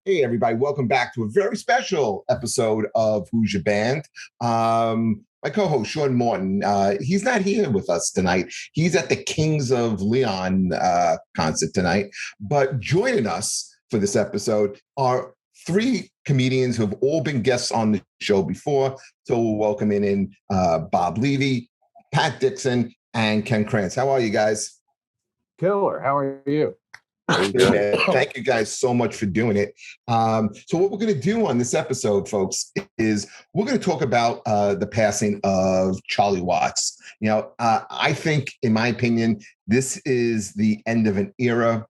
Hey, everybody. Welcome back to a very special episode of Who's Your Band. My co-host, Sean Morton, he's not here with us tonight. He's at the Kings of Leon concert tonight. But joining us for this episode are three comedians who have all been guests on the show before. So we're welcoming in Bob Levy, Pat Dixon, and Ken Kratz. How are you guys? Killer. How are you? Thank you guys so much for doing it. So what we're going to do on this episode, folks, is we're going to talk about the passing of Charlie Watts. I think, in my opinion, this is the end of an era.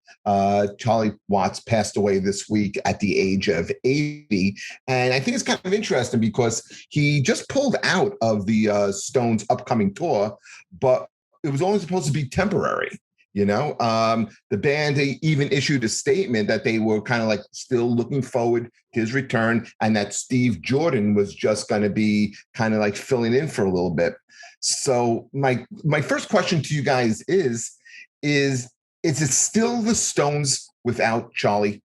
Charlie Watts passed away this week at the age of 80. And I think it's kind of interesting because he just pulled out of the Stones' upcoming tour, but it was only supposed to be temporary. The band even issued a statement that they were kind of like still looking forward to his return and that Steve Jordan was just going to be kind of like filling in for a little bit. So my first question to you guys is it still the Stones without Charlie?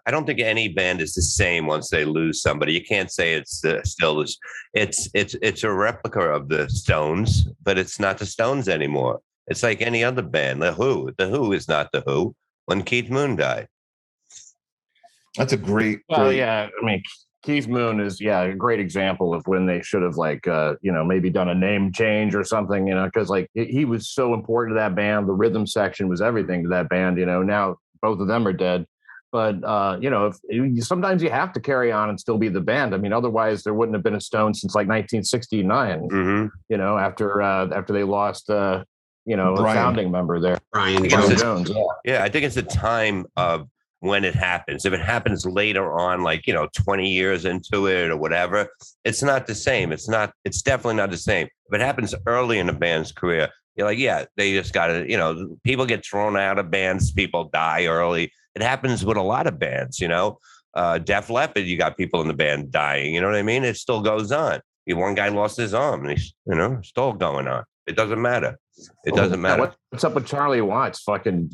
I don't think any band is the same once they lose somebody. You can't say it's still this. It's a replica of the Stones, but it's not the Stones anymore. It's like any other band. The Who. The Who is not the Who when Keith Moon died. That's a great. Yeah. I mean, Keith Moon is, a great example of when they should have maybe done a name change or something, because he was so important to that band. The rhythm section was everything to that band. Now both of them are dead. But, sometimes you have to carry on and still be the band. I mean, otherwise there wouldn't have been a Stone since like 1969, after they lost a founding member there, Brian Jones. Yeah, I think it's the time of when it happens. If it happens later on, 20 years into it or whatever, it's not the same. It's definitely not the same. If it happens early in a band's career, you're like, yeah, they just got to, people get thrown out of bands, people die early. It happens with a lot of bands, Def Leppard, you got people in the band dying, you know what I mean? It still goes on. One guy lost his arm and he's, still going on. It doesn't matter. It doesn't matter. What's up with Charlie Watts? Fucking,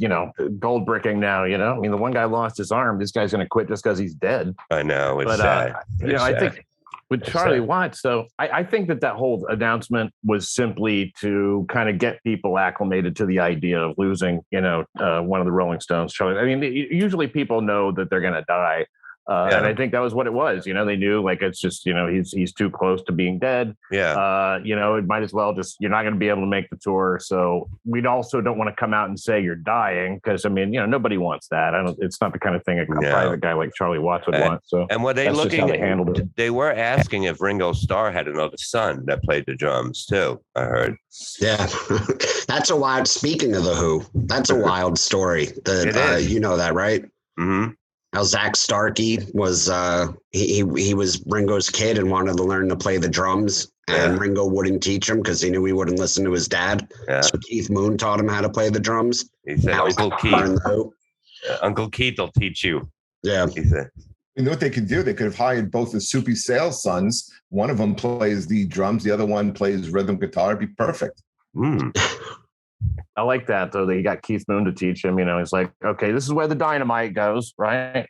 gold bricking now, I mean, the one guy lost his arm. This guy's going to quit just because he's dead. I know. It's sad. I think with Charlie Watts, though, I think that whole announcement was simply to kind of get people acclimated to the idea of losing, one of the Rolling Stones. Charlie. I mean, usually people know that they're going to die. And I think that was what it was. They knew it's just, he's too close to being dead. Yeah. It might as well just, you're not going to be able to make the tour. So we also don't want to come out and say you're dying because, I mean, nobody wants that. It's not the kind of thing a private guy like Charlie Watts would want. So, and were they looking, they handled it. They were asking if Ringo Starr had another son that played the drums too, I heard. Yeah. That's a wild, speaking of the Who, that's a wild story. You know that, right? Mm-hmm. How Zach Starkey was he was Ringo's kid and wanted to learn to play the drums, and Ringo wouldn't teach him because he knew he wouldn't listen to his dad. Yeah. So Keith Moon taught him how to play the drums. He said, "Uncle Keith, Uncle Keith will teach you." Yeah. He said. You know what they could do? They could have hired both the Soupy Sales sons. One of them plays the drums, the other one plays rhythm guitar. It'd be perfect. I like that, though, that he got Keith Moon to teach him. He's like, okay, this is where the dynamite goes, right?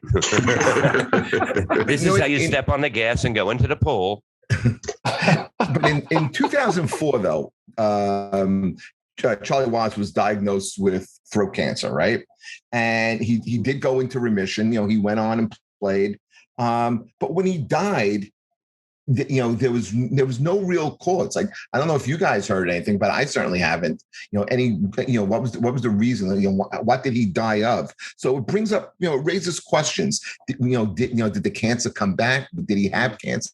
This is how you step on the gas and go into the pool. But in 2004, though, Charlie Watts was diagnosed with throat cancer, right? And he did go into remission. He went on and played. But when he died, there was no real cause. Like, I don't know if you guys heard anything, but I certainly haven't. What was the reason? What did he die of? So it brings up, it raises questions. Did the cancer come back? Did he have cancer?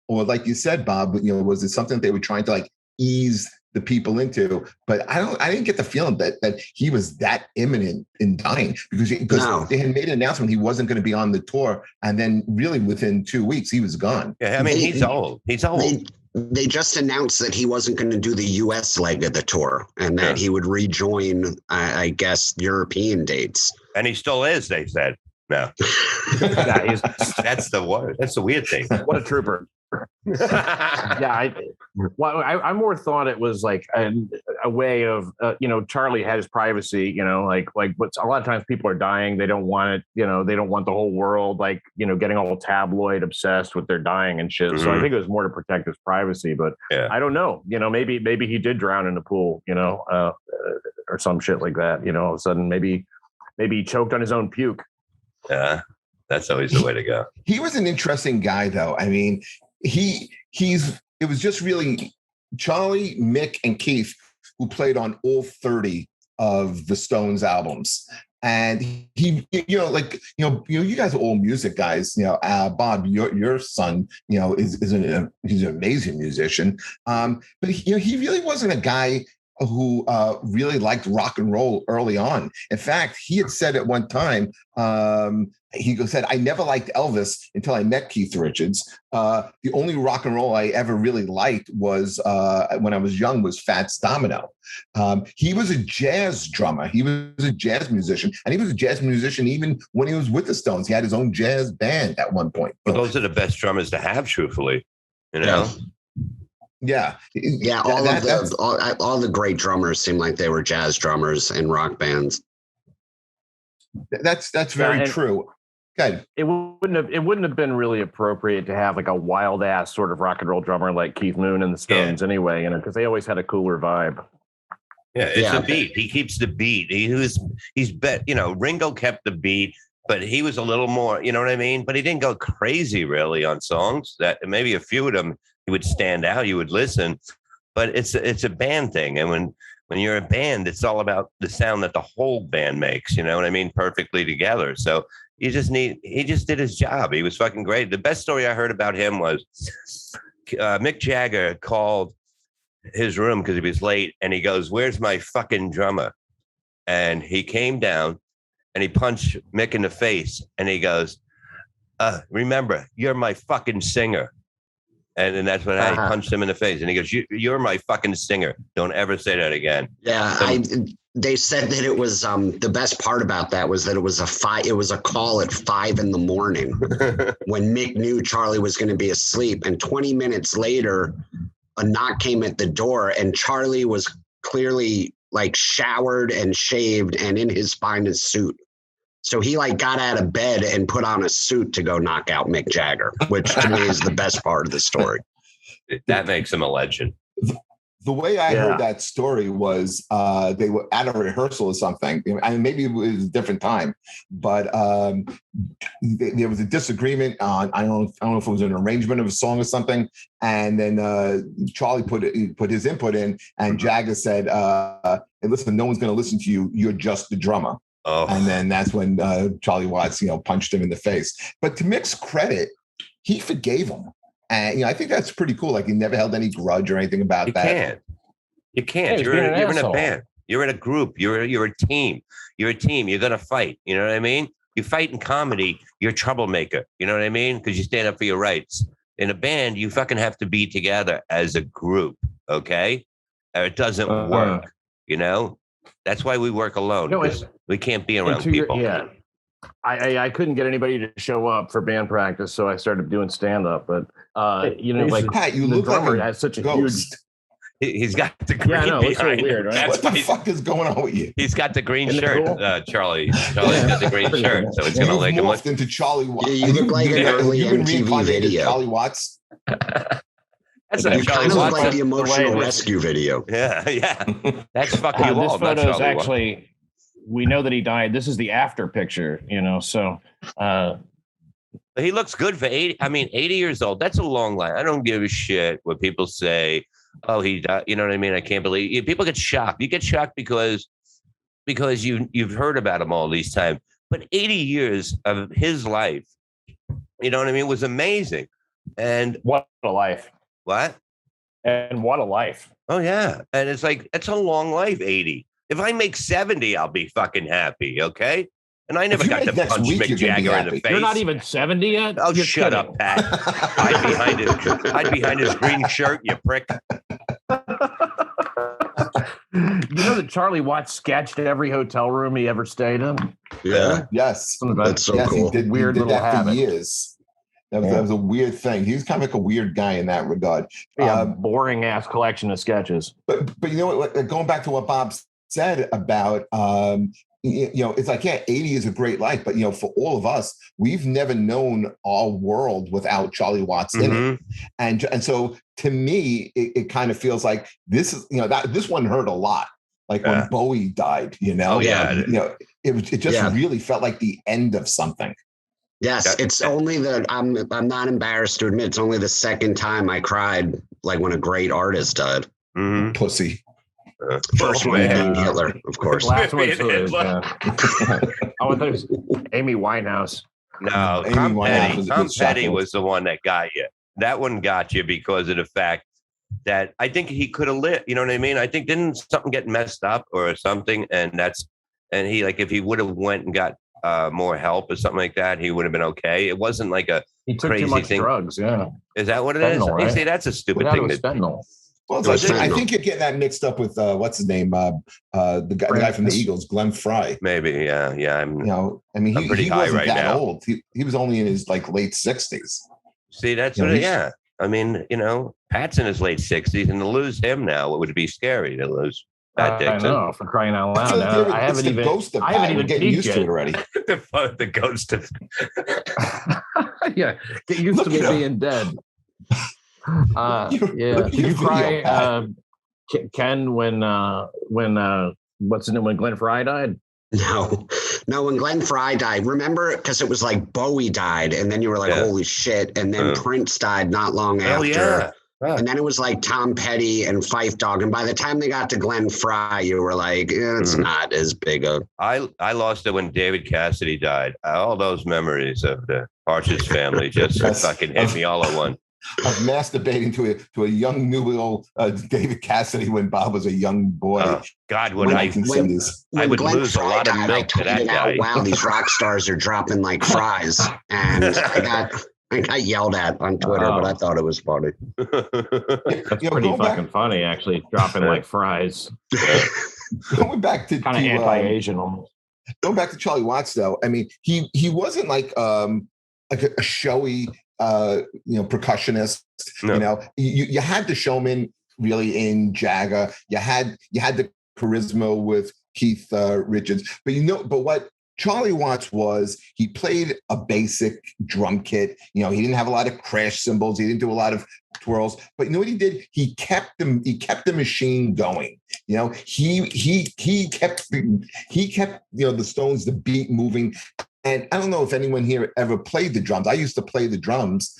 Or like you said, Bob, was it something they were trying to ease the people into? But I didn't get the feeling that he was that imminent in dying because they had made an announcement he wasn't going to be on the tour, and then really within 2 weeks he was gone. Yeah, I mean, he's old. They just announced that he wasn't going to do the U.S. leg of the tour and that he would rejoin, I guess, European dates. And he still is, they said. No. That's the weird thing. What a trooper. Well, I more thought it was like a way of, Charlie had his privacy, like but a lot of times people are dying. They don't want it, they don't want the whole world, like, getting all tabloid obsessed with their dying and shit. Mm-hmm. So I think it was more to protect his privacy, but I don't know, maybe he did drown in the pool, or some shit like that. All of a sudden, maybe he choked on his own puke. Yeah, that's always the way to go. He was an interesting guy, though. I mean, it was just really Charlie, Mick, and Keith who played on all 30 of the Stones albums. And he, you guys are all music guys. Bob, your son, he's an amazing musician. But he really wasn't a guy who really liked rock and roll early on. In fact, he had said at one time, he said, I never liked Elvis until I met Keith Richards. The only rock and roll I ever really liked was when I was young was Fats Domino. He was a jazz drummer. He was a jazz musician, and he was a jazz musician even when he was with the Stones. He had his own jazz band at one point. Well, those are the best drummers to have, truthfully. Yeah. All the great drummers seem like they were jazz drummers in rock bands. That's very true. Good. It wouldn't have been really appropriate to have like a wild ass sort of rock and roll drummer like Keith Moon and the Stones anyway, because they always had a cooler vibe. Yeah, it's a beat. He keeps the beat. Ringo kept the beat, but he was a little more, you know what I mean? But he didn't go crazy really on songs. That maybe a few of them he would stand out, you would listen, but it's a band thing. And when you're a band, it's all about the sound that the whole band makes, you know what I mean? Perfectly together. So he just did his job. He was fucking great. The best story I heard about him was Mick Jagger called his room because he was late, and he goes, "Where's my fucking drummer?" And he came down and he punched Mick in the face, and he goes, "Remember, you're my fucking singer." And then that's when I punched him in the face, and he goes, "You're my fucking singer. Don't ever say that again." Yeah, they said that it was the best part about that was that it was a call at 5 a.m. when Mick knew Charlie was going to be asleep, and 20 minutes later, a knock came at the door, and Charlie was clearly like showered and shaved and in his finest suit. So he like got out of bed and put on a suit to go knock out Mick Jagger, which to me is the best part of the story. That makes him a legend. The way I heard that story was they were at a rehearsal or something. I mean, maybe it was a different time, but there was a disagreement on, I don't know if it was an arrangement of a song or something. And then Charlie put his input in, and Jagger said, "Hey, listen, no one's going to listen to you. You're just the drummer." Oh. And then that's when Charlie Watts, punched him in the face. But to Mick's credit, he forgave him. And I think that's pretty cool. Like, he never held any grudge or anything about that. You can't. You're in a band. You're in a group. You're a team. You're a team. You're gonna fight. You know what I mean? You fight in comedy. You're a troublemaker. You know what I mean? Because you stand up for your rights. In a band, you fucking have to be together as a group. Okay, or it doesn't work. That's why we work alone. We can't be around people. I couldn't get anybody to show up for band practice, so I started doing stand up. But like Pat, you look drummer like has such a ghost. He's got the green it's so weird, right? What the fuck is going on with you? He's got the green shirt, cool? Charlie. Charlie's got the green shirt, so it's gonna like him look into Charlie Watts. You look like an early MTV video. Charlie Watts. You kind of look like the Emotional Rescue video. Yeah. That's fucking this photo is actually. We know that he died. This is the after picture, so. He looks good for 80. I mean, 80 years old. That's a long life. I don't give a shit what people say. Oh, he died. You know what I mean? I can't believe people get shocked. You get shocked because you've heard about him all these times. But 80 years of his life, you know what I mean, was amazing. And what a life. What? And what a life. Oh, yeah. And it's like, that's a long life, 80. If I make 70, I'll be fucking happy, okay? And I never got to punch Mick Jagger in the face. You're not even 70 yet? Oh, shut up, Pat. Hide behind his green shirt, you prick. You know that Charlie Watts sketched every hotel room he ever stayed in? Yeah. Yes. That's so cool. He did that for years. That was a weird thing. He was kind of like a weird guy in that regard. Yeah, boring ass collection of sketches. But you know what? Going back to what Bob said about it's like 80 is a great life, but for all of us, we've never known our world without Charlie Watts in it, and so to me, it kind of feels like this is this one hurt a lot. Like when Bowie died, it just really felt like the end of something. Yes, it's only I'm not embarrassed to admit, it's only the second time I cried like when a great artist died. Pussy. First one being Hitler, of course. Last one too. I thought it was Amy Winehouse. No, Tom Petty was the one that got you. That one got you because of the fact that I think he could have lit. You know what I mean? I think didn't something get messed up or something, and he like if he would have went and got more help or something like that, he would have been okay. It wasn't like he took crazy too much thing. Drugs. Yeah, is that what it is? Right? You see, that's a stupid thing. Well, I think you're getting that mixed up with what's his name, the guy from the Eagles, Glenn Fry. Maybe, yeah. I'm pretty he high wasn't right that now. old. He was only in his like late 60s. See, that's I mean, Pat's in his late 60s, and to lose him now, it would be scary to lose Pat Dixon. I know, for crying out loud. I haven't even getting used to it already. the ghost of yeah, get used to me being dead. Did you cry, Ken, when what's his name, when Glenn Fry died? No, when Glenn Fry died, remember, because it was like Bowie died, and then you were like, holy shit, and then Prince died not long after. Yeah. And then it was like Tom Petty and Phife Dawg, and by the time they got to Glenn Fry, you were like, it's not as big a... I lost it when David Cassidy died. All those memories of the Partridge Family just fucking hit me all at once. Of masturbating to a young new David Cassidy when Bob was a young boy. Oh, God, I would Glenn lose Fry a lot of died, milk to that guy. Wow, these rock stars are dropping like fries, and I got yelled at on Twitter, but I thought it was funny. That's pretty fucking funny, actually, dropping like fries. Going back to kind of anti-Asian almost. Going back to Charlie Watts, though, I mean, he wasn't like a showy percussionist. No. You had the showman really in Jagger. You had the charisma with Keith Richards, but what Charlie Watts was, he played a basic drum kit. He didn't have a lot of crash cymbals. He didn't do a lot of twirls, but you know what he did? He kept the machine going. He kept the Stones, the beat moving. And I don't know if anyone here ever played the drums. I used to play the drums.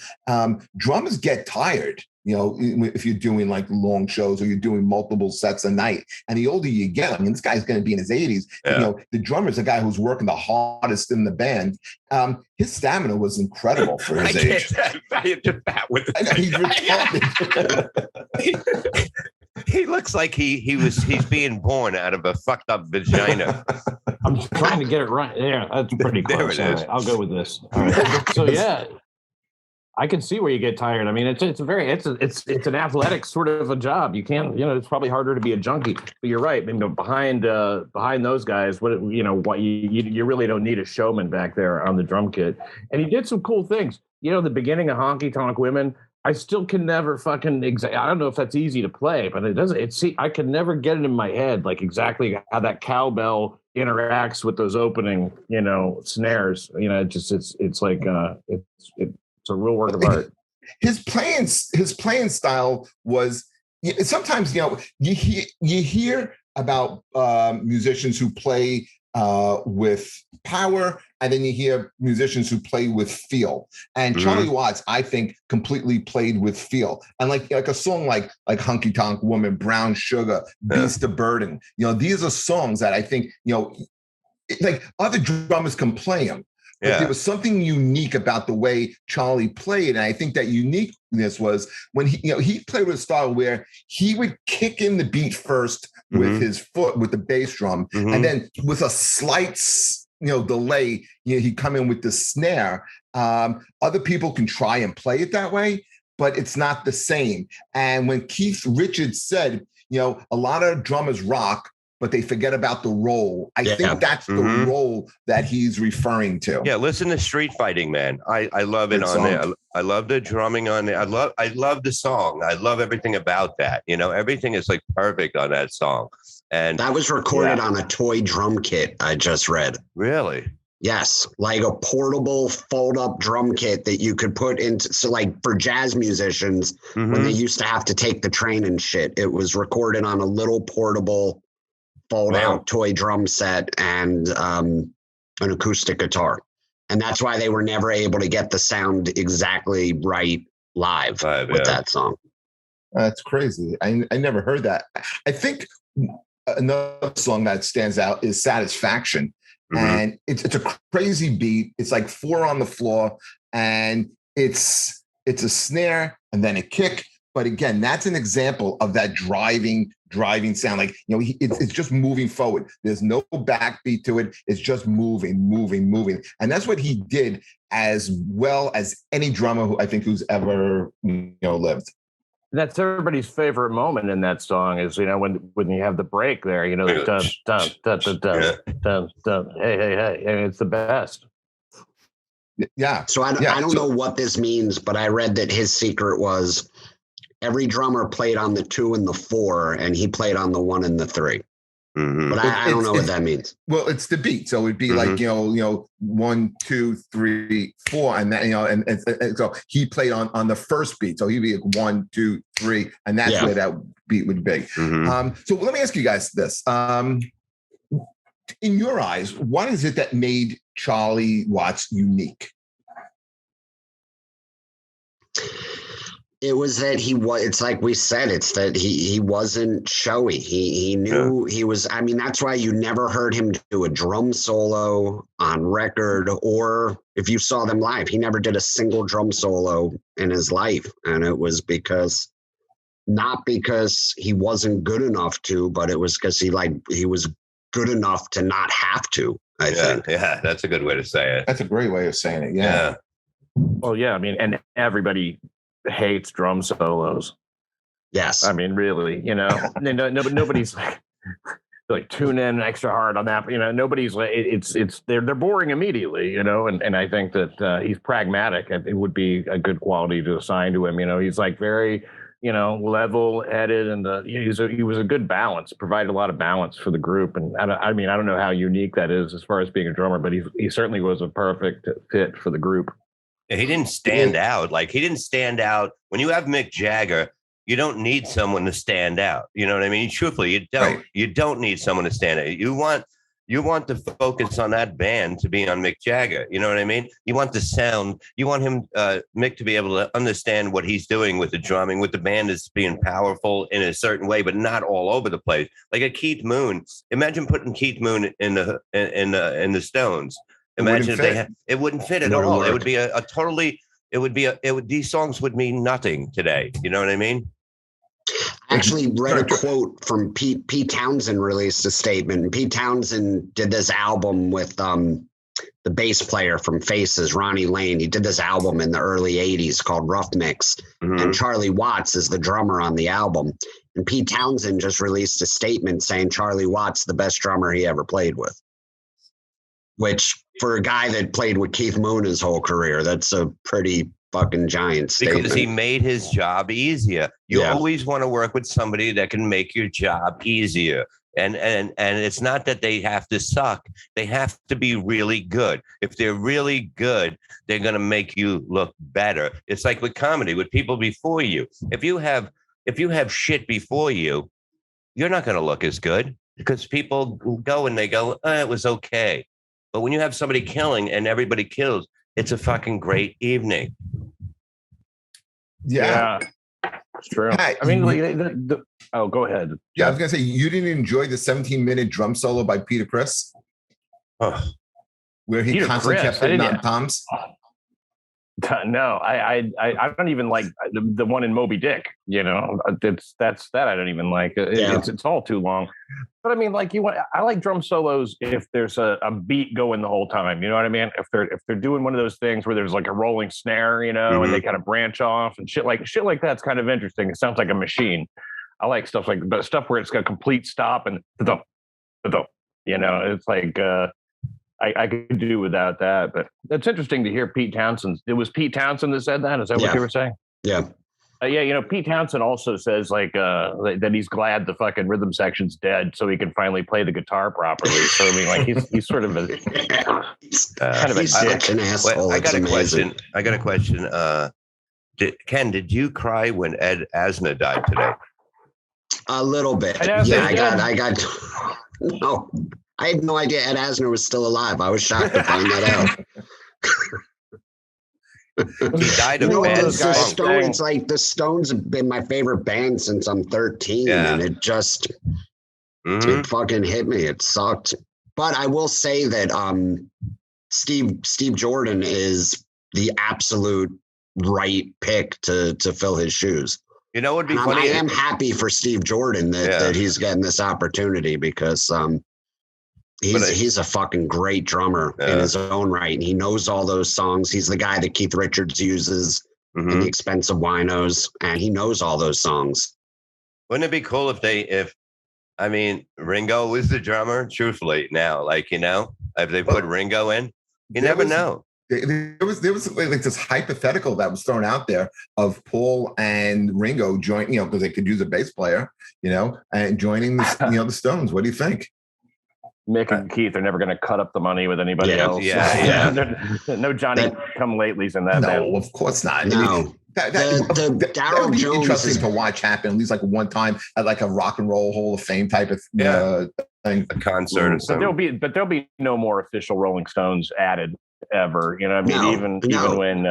Drummers get tired, if you're doing like long shows or you're doing multiple sets a night. And the older you get, I mean, this guy's going to be in his 80s. Yeah. The drummer's a guy who's working the hardest in the band. His stamina was incredible for his age. He's retarded. He looks like he's being born out of a fucked up vagina. I'm trying to get it right. Yeah, that's pretty close. There it is. Right, I'll go with this. All right. So yeah, I can see where you get tired. I mean, it's an athletic sort of a job. You can't, it's probably harder to be a junkie. But you're right. Behind those guys, what you really don't need a showman back there on the drum kit. And he did some cool things. The beginning of Honky Tonk Women. I still can never fucking I don't know if that's easy to play, but I can never get it in my head, like exactly how that cowbell interacts with those opening, snares. It's like it's a real work of art. His playing style was sometimes, you hear about musicians who play with power, and then you hear musicians who play with feel. And Charlie Watts, I think, completely played with feel. And like a song like Honky Tonk Woman, Brown Sugar, Beast of Burden. These are songs that I think, like other drummers can play them. But there was something unique about the way Charlie played. And I think that uniqueness was when he played with a style where he would kick in the beat first with his foot, with the bass drum. And then with a slight, delay, he'd come in with the snare. Other people can try and play it that way, but it's not the same. And when Keith Richards said, a lot of drummers rock, but they forget about the role. I think that's the role that he's referring to. Yeah, listen to Street Fighting Man. I love it on there. I love the drumming on there. I love the song. I love everything about that. You know, everything is like perfect on that song. And that was recorded on a toy drum kit, I just read. Really? Yes, like a portable fold-up drum kit that you could put into, so like for jazz musicians, when they used to have to take the train and shit, it was recorded on a little portable fold-out toy drum set and an acoustic guitar. And that's why they were never able to get the sound exactly right live with that song. That's crazy. I never heard that. I think another song that stands out is Satisfaction. And it's a crazy beat. It's like 4 on the floor, and it's a snare and then a kick. But again, that's an example of that driving sound. Like, you know, it's just moving forward. There's no backbeat to it. It's just moving. And that's what he did as well as any drummer who's ever, lived. That's everybody's favorite moment in that song is, when you have the break there, the dun, dun, dun, dun, dun, dun, dun, hey. I mean, it's the best. Yeah. So I don't know what this means, but I read that his secret was every drummer played on the 2 and the 4, and he played on the 1 and the 3. But I don't know what that means. Well, it's the beat, so it'd be like 1, 2, 3, 4, and that and so he played on the first beat, so he'd be like 1, 2, 3, and that's where that beat would be. So let me ask you guys this: in your eyes, what is it that made Charlie Watts unique? It was that it's like we said, it's that he wasn't showy. He knew he was, I mean, that's why you never heard him do a drum solo on record, or if you saw them live, he never did a single drum solo in his life. And it was not because he wasn't good enough to, but it was because he was good enough to not have to, I think. Yeah, that's a good way to say it. That's a great way of saying it. Yeah. Well, yeah, I mean, and everybody hates drum solos. Yes. I mean, really, nobody's like tune in extra hard on that. Nobody's like, they're boring immediately, and I think that he's pragmatic. It would be a good quality to assign to him. He's like very, level headed, and he was a good balance, provided a lot of balance for the group. And I don't know how unique that is as far as being a drummer, but he certainly was a perfect fit for the group. He didn't stand out. Like, he didn't stand out. When you have Mick Jagger, you don't need someone to stand out. You know what I mean? Truthfully, you don't. Right. You don't need someone to stand out. You want the focus on that band to be on Mick Jagger. You know what I mean? You want the sound. You want him, Mick, to be able to understand what he's doing with the drumming, with the band is being powerful in a certain way, but not all over the place. Like a Keith Moon. Imagine putting Keith Moon in the Stones. Imagine if it wouldn't fit at all. It would be these songs would mean nothing today. You know what I mean? I actually read a quote from Pete Townsend released a statement. Pete Townsend did this album with the bass player from Faces, Ronnie Lane. He did this album in the early 80s called Rough Mix. And Charlie Watts is the drummer on the album. And Pete Townsend just released a statement saying Charlie Watts the best drummer he ever played with. Which, for a guy that played with Keith Moon his whole career, that's a pretty fucking giant statement. Because he made his job easier. You always want to work with somebody that can make your job easier. And it's not that they have to suck. They have to be really good. If they're really good, they're going to make you look better. It's like with comedy, with people before you. If you have shit before you, you're not going to look as good because people go and they go, it was okay. But when you have somebody killing and everybody kills, it's a fucking great evening. Yeah. It's true. I mean, go ahead. Yeah, I was going to say, you didn't enjoy the 17-minute drum solo by Peter Criss? Where he constantly kept hitting on toms? No, I don't even like the one in Moby Dick. That's I don't even like. It's all too long. But I mean, I like drum solos if there's a beat going the whole time. You know what I mean? If they're doing one of those things where there's like a rolling snare, and they kind of branch off and shit like that's kind of interesting. It sounds like a machine. I like stuff where it's got a complete stop and You know, it's like I could do without that. But it's interesting to hear Pete Townsend. It was Pete Townsend that said that. Is that what you were saying? Yeah. Yeah, you know, Pete Townsend also says like that he's glad the fucking rhythm section's dead, so he can finally play the guitar properly. So I mean, like he's sort of a kind of a dick. An asshole. I got a question. Ken, did you cry when Ed Asner died today? A little bit. Yeah, I got. No, I had no idea Ed Asner was still alive. I was shocked to find that out. He died of bad Stones. It's like the Stones have been my favorite band since I'm 13, and it just it fucking hit me. It sucked. But I will say that Steve Jordan is the absolute right pick to fill his shoes. You know, it'd be funny. I am happy for Steve Jordan that he's getting this opportunity because he's a fucking great drummer in his own right. And he knows all those songs. He's the guy that Keith Richards uses in The Expensive Winos, and he knows all those songs. Wouldn't it be cool if Ringo was the drummer, truthfully now, like, you know, if they put Ringo in, you never know. There was like this hypothetical that was thrown out there of Paul and Ringo join, you know, because they could use a bass player, you know, and joining the Stones. What do you think? Mick and Keith are never going to cut up the money with anybody else. No Johnny come latelys in that. No, band. Of course not. No. That Daryl would be Jones interesting to watch happen at least like one time at like a Rock and Roll Hall of Fame type of thing, a concert or something. But there'll be no more official Rolling Stones added ever. You know, I mean, even when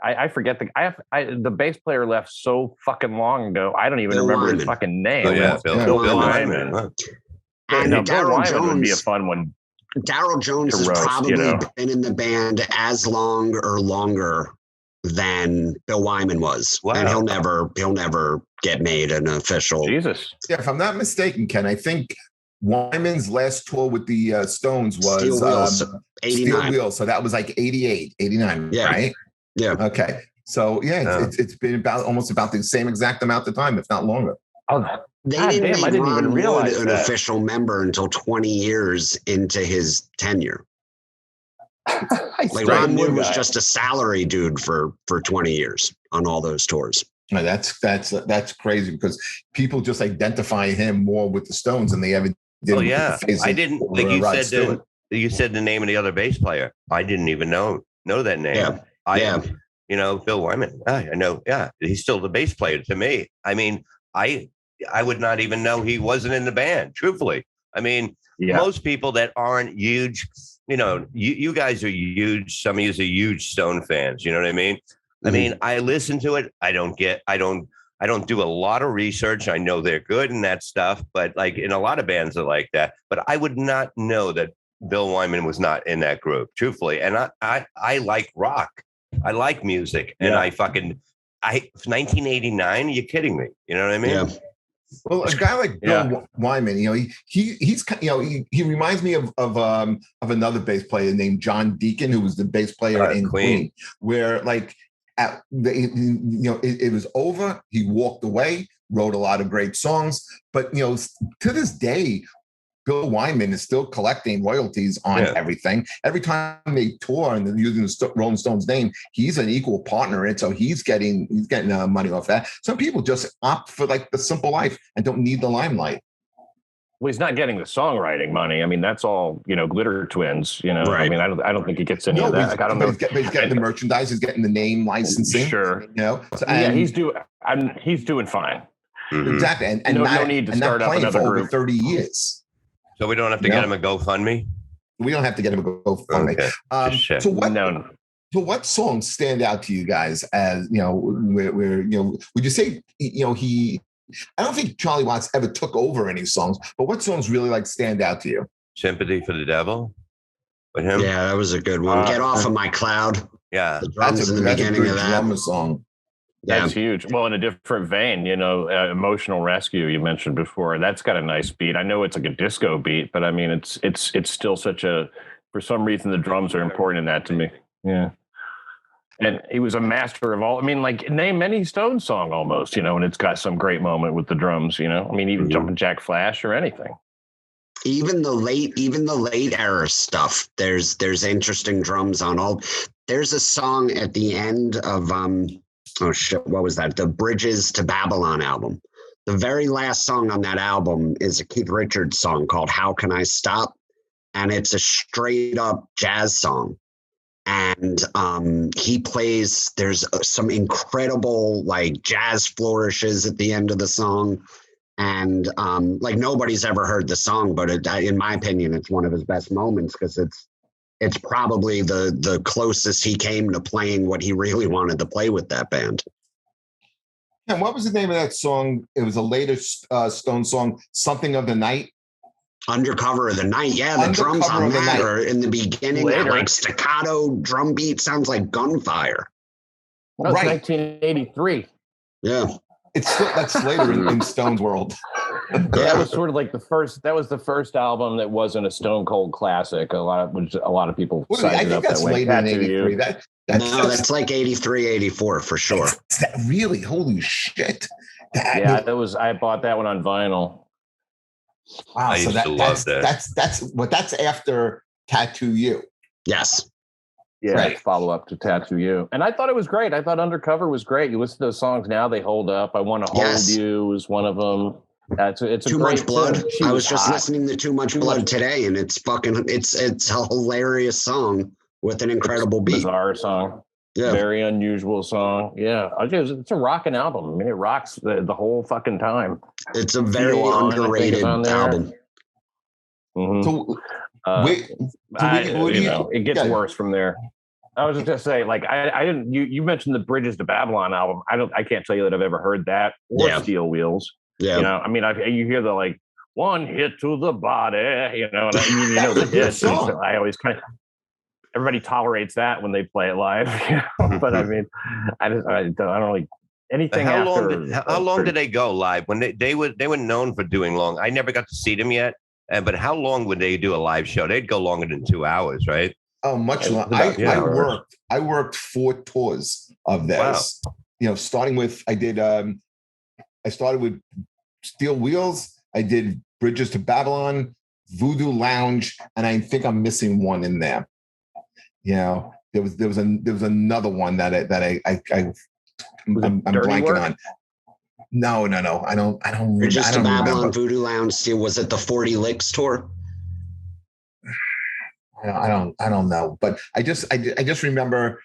I forget the bass player left so fucking long ago. I don't even remember his fucking name. Oh yeah, Bill Wyman. Wyman. And Daryl Jones would be a fun one. Daryl Jones has probably been in the band as long or longer than Bill Wyman was. Wow. And he'll never get made an official. Jesus. Yeah, if I'm not mistaken, Ken, I think Wyman's last tour with the Stones was Steel Wheels, 89. Steel Wheels. So that was like 88, 89, right? Yeah. Okay. So it's been almost about the same exact amount of time, if not longer. Oh, they didn't make Ron Wood an official member until 20 years into his tenure. Like Ron Wood was just a salary dude for 20 years on all those tours. That's crazy because people just identify him more with the Stones than they ever did. Oh yeah, I didn't think you said the name of the other bass player. I didn't even know that name. You know, Bill Wyman. I know. Yeah, he's still the bass player to me. I mean, I would not even know he wasn't in the band. Truthfully, I mean, most people that aren't huge. You know, you guys are huge. Some of you are huge Stone fans. You know what I mean? Mm-hmm. I mean, I listen to it. I don't do a lot of research. I know they're good and that stuff, but like in a lot of bands are like that. But I would not know that Bill Wyman was not in that group, truthfully. And I like rock. I like music. And 1989, are you kidding me? You know what I mean? Yeah. Well, a guy like Bill Wyman, you know, he's you know, he reminds me of another bass player named John Deacon, who was the bass player in Queen, where like it was over. He walked away, wrote a lot of great songs, but you know, to this day, Bill Wyman is still collecting royalties on everything. Every time they tour and they're using the Rolling Stones name, he's an equal partner in it. So he's getting money off that. Some people just opt for like the simple life and don't need the limelight. Well, he's not getting the songwriting money. I mean, that's all, you know, Glitter Twins, you know. Right. I mean, I don't think he gets any of that. Like, I don't know. He's getting the merchandise. He's getting the name licensing. Sure. You know. So, he's doing fine. Mm-hmm. Exactly. And no need to start up another group. Over 30 years. So we don't have to get him a GoFundMe? We don't have to get him a GoFundMe. Okay. So what songs stand out to you guys as, you know, where you know, would you say, you know, I don't think Charlie Watts ever took over any songs, but what songs really like stand out to you? Sympathy for the Devil with him? Yeah, that was a good one. Get Off of My Cloud. Yeah. The drums in the beginning of that. Drummer song. That's huge. Well, in a different vein, you know, Emotional Rescue you mentioned before. That's got a nice beat. I know it's like a disco beat, but I mean, it's still such a. For some reason, the drums are important in that to me. Yeah, and he was a master of all. I mean, like name any Stone song almost, you know, and it's got some great moment with the drums. You know, I mean, even Jumpin' Jack Flash or anything. Even the late era stuff. There's interesting drums on all. There's a song at the end of oh shit, what was that? The Bridges to Babylon album. The very last song on that album is a Keith Richards song called How Can I Stop? And it's a straight up jazz song. And he plays, there's some incredible like jazz flourishes at the end of the song. And like nobody's ever heard the song, but in my opinion, it's one of his best moments because it's probably the closest he came to playing what he really wanted to play with that band. And what was the name of that song? It was a later Stone song, Something of the Night. Undercover of the Night. Yeah, the drums on that are in the beginning, that like staccato drum beat sounds like gunfire. That was 1983. Yeah. That's later in Stone's world. That was sort of like that was the first album that wasn't a Stone Cold classic. A lot of people I think that's later in 83. That's like 83, 84 for sure. Really? Holy shit. I bought that one on vinyl. Wow. I used to love that. That's after Tattoo You. Yes. Yeah, right. Follow up to Tattoo You. And I thought it was great. I thought Undercover was great. You listen to those songs now, they hold up. I Want to Hold You is one of them. It's Too Much Blood. I was just listening to Too Much Blood today, and it's a hilarious song with an incredible beat. Bizarre song. Yeah. Very unusual song. Yeah. It's a rocking album. I mean, it rocks the whole fucking time. It's a very underrated album. Mm-hmm. So, it gets worse from there. I was just gonna say, like, I didn't. You mentioned the Bridges to Babylon album. I can't tell you that I've ever heard that or Steel Wheels. Yeah, you know, I mean, you hear the like one hit to the body, you know, and you know the hit. So I always kind of everybody tolerates that when they play it live, you know? But I mean, I don't really anything. How long did they go live? When they were known for doing long. I never got to see them yet. But how long would they do a live show? They'd go longer than 2 hours, right? Oh, much longer. I worked 4 tours of this. Wow. You know, starting with I started with Steel Wheels. I did Bridges to Babylon, Voodoo Lounge, and I think I'm missing one in there. You know, there was another one that I'm blanking on. No. I don't. Just to Babylon, Voodoo Lounge. Was it the 40 Licks tour? I don't know. But I just remember,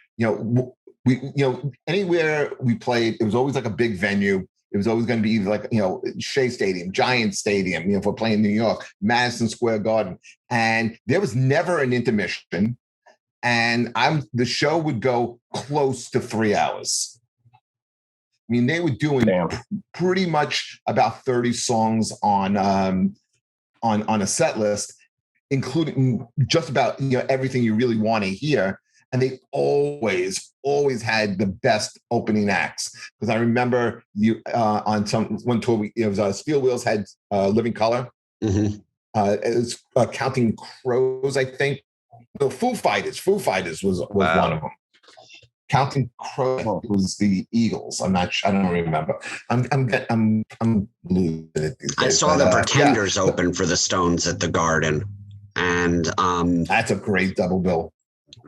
anywhere we played, it was always like a big venue. It was always going to be either like, Shea Stadium, Giant Stadium, if we're playing in New York, Madison Square Garden. And there was never an intermission. And the show would go close to 3 hours. I mean, they were doing pretty much about 30 songs on a set list, including just about everything you really want to hear. And they always had the best opening acts. Because I remember on one tour, it was Steel Wheels had Living Color. Mm-hmm. It was Counting Crows, I think. No, Foo Fighters. Foo Fighters was one of them. Counting Crows was the Eagles. I don't remember. I'm losing it these days. I saw the Pretenders open for the Stones at the Garden, and that's a great double bill.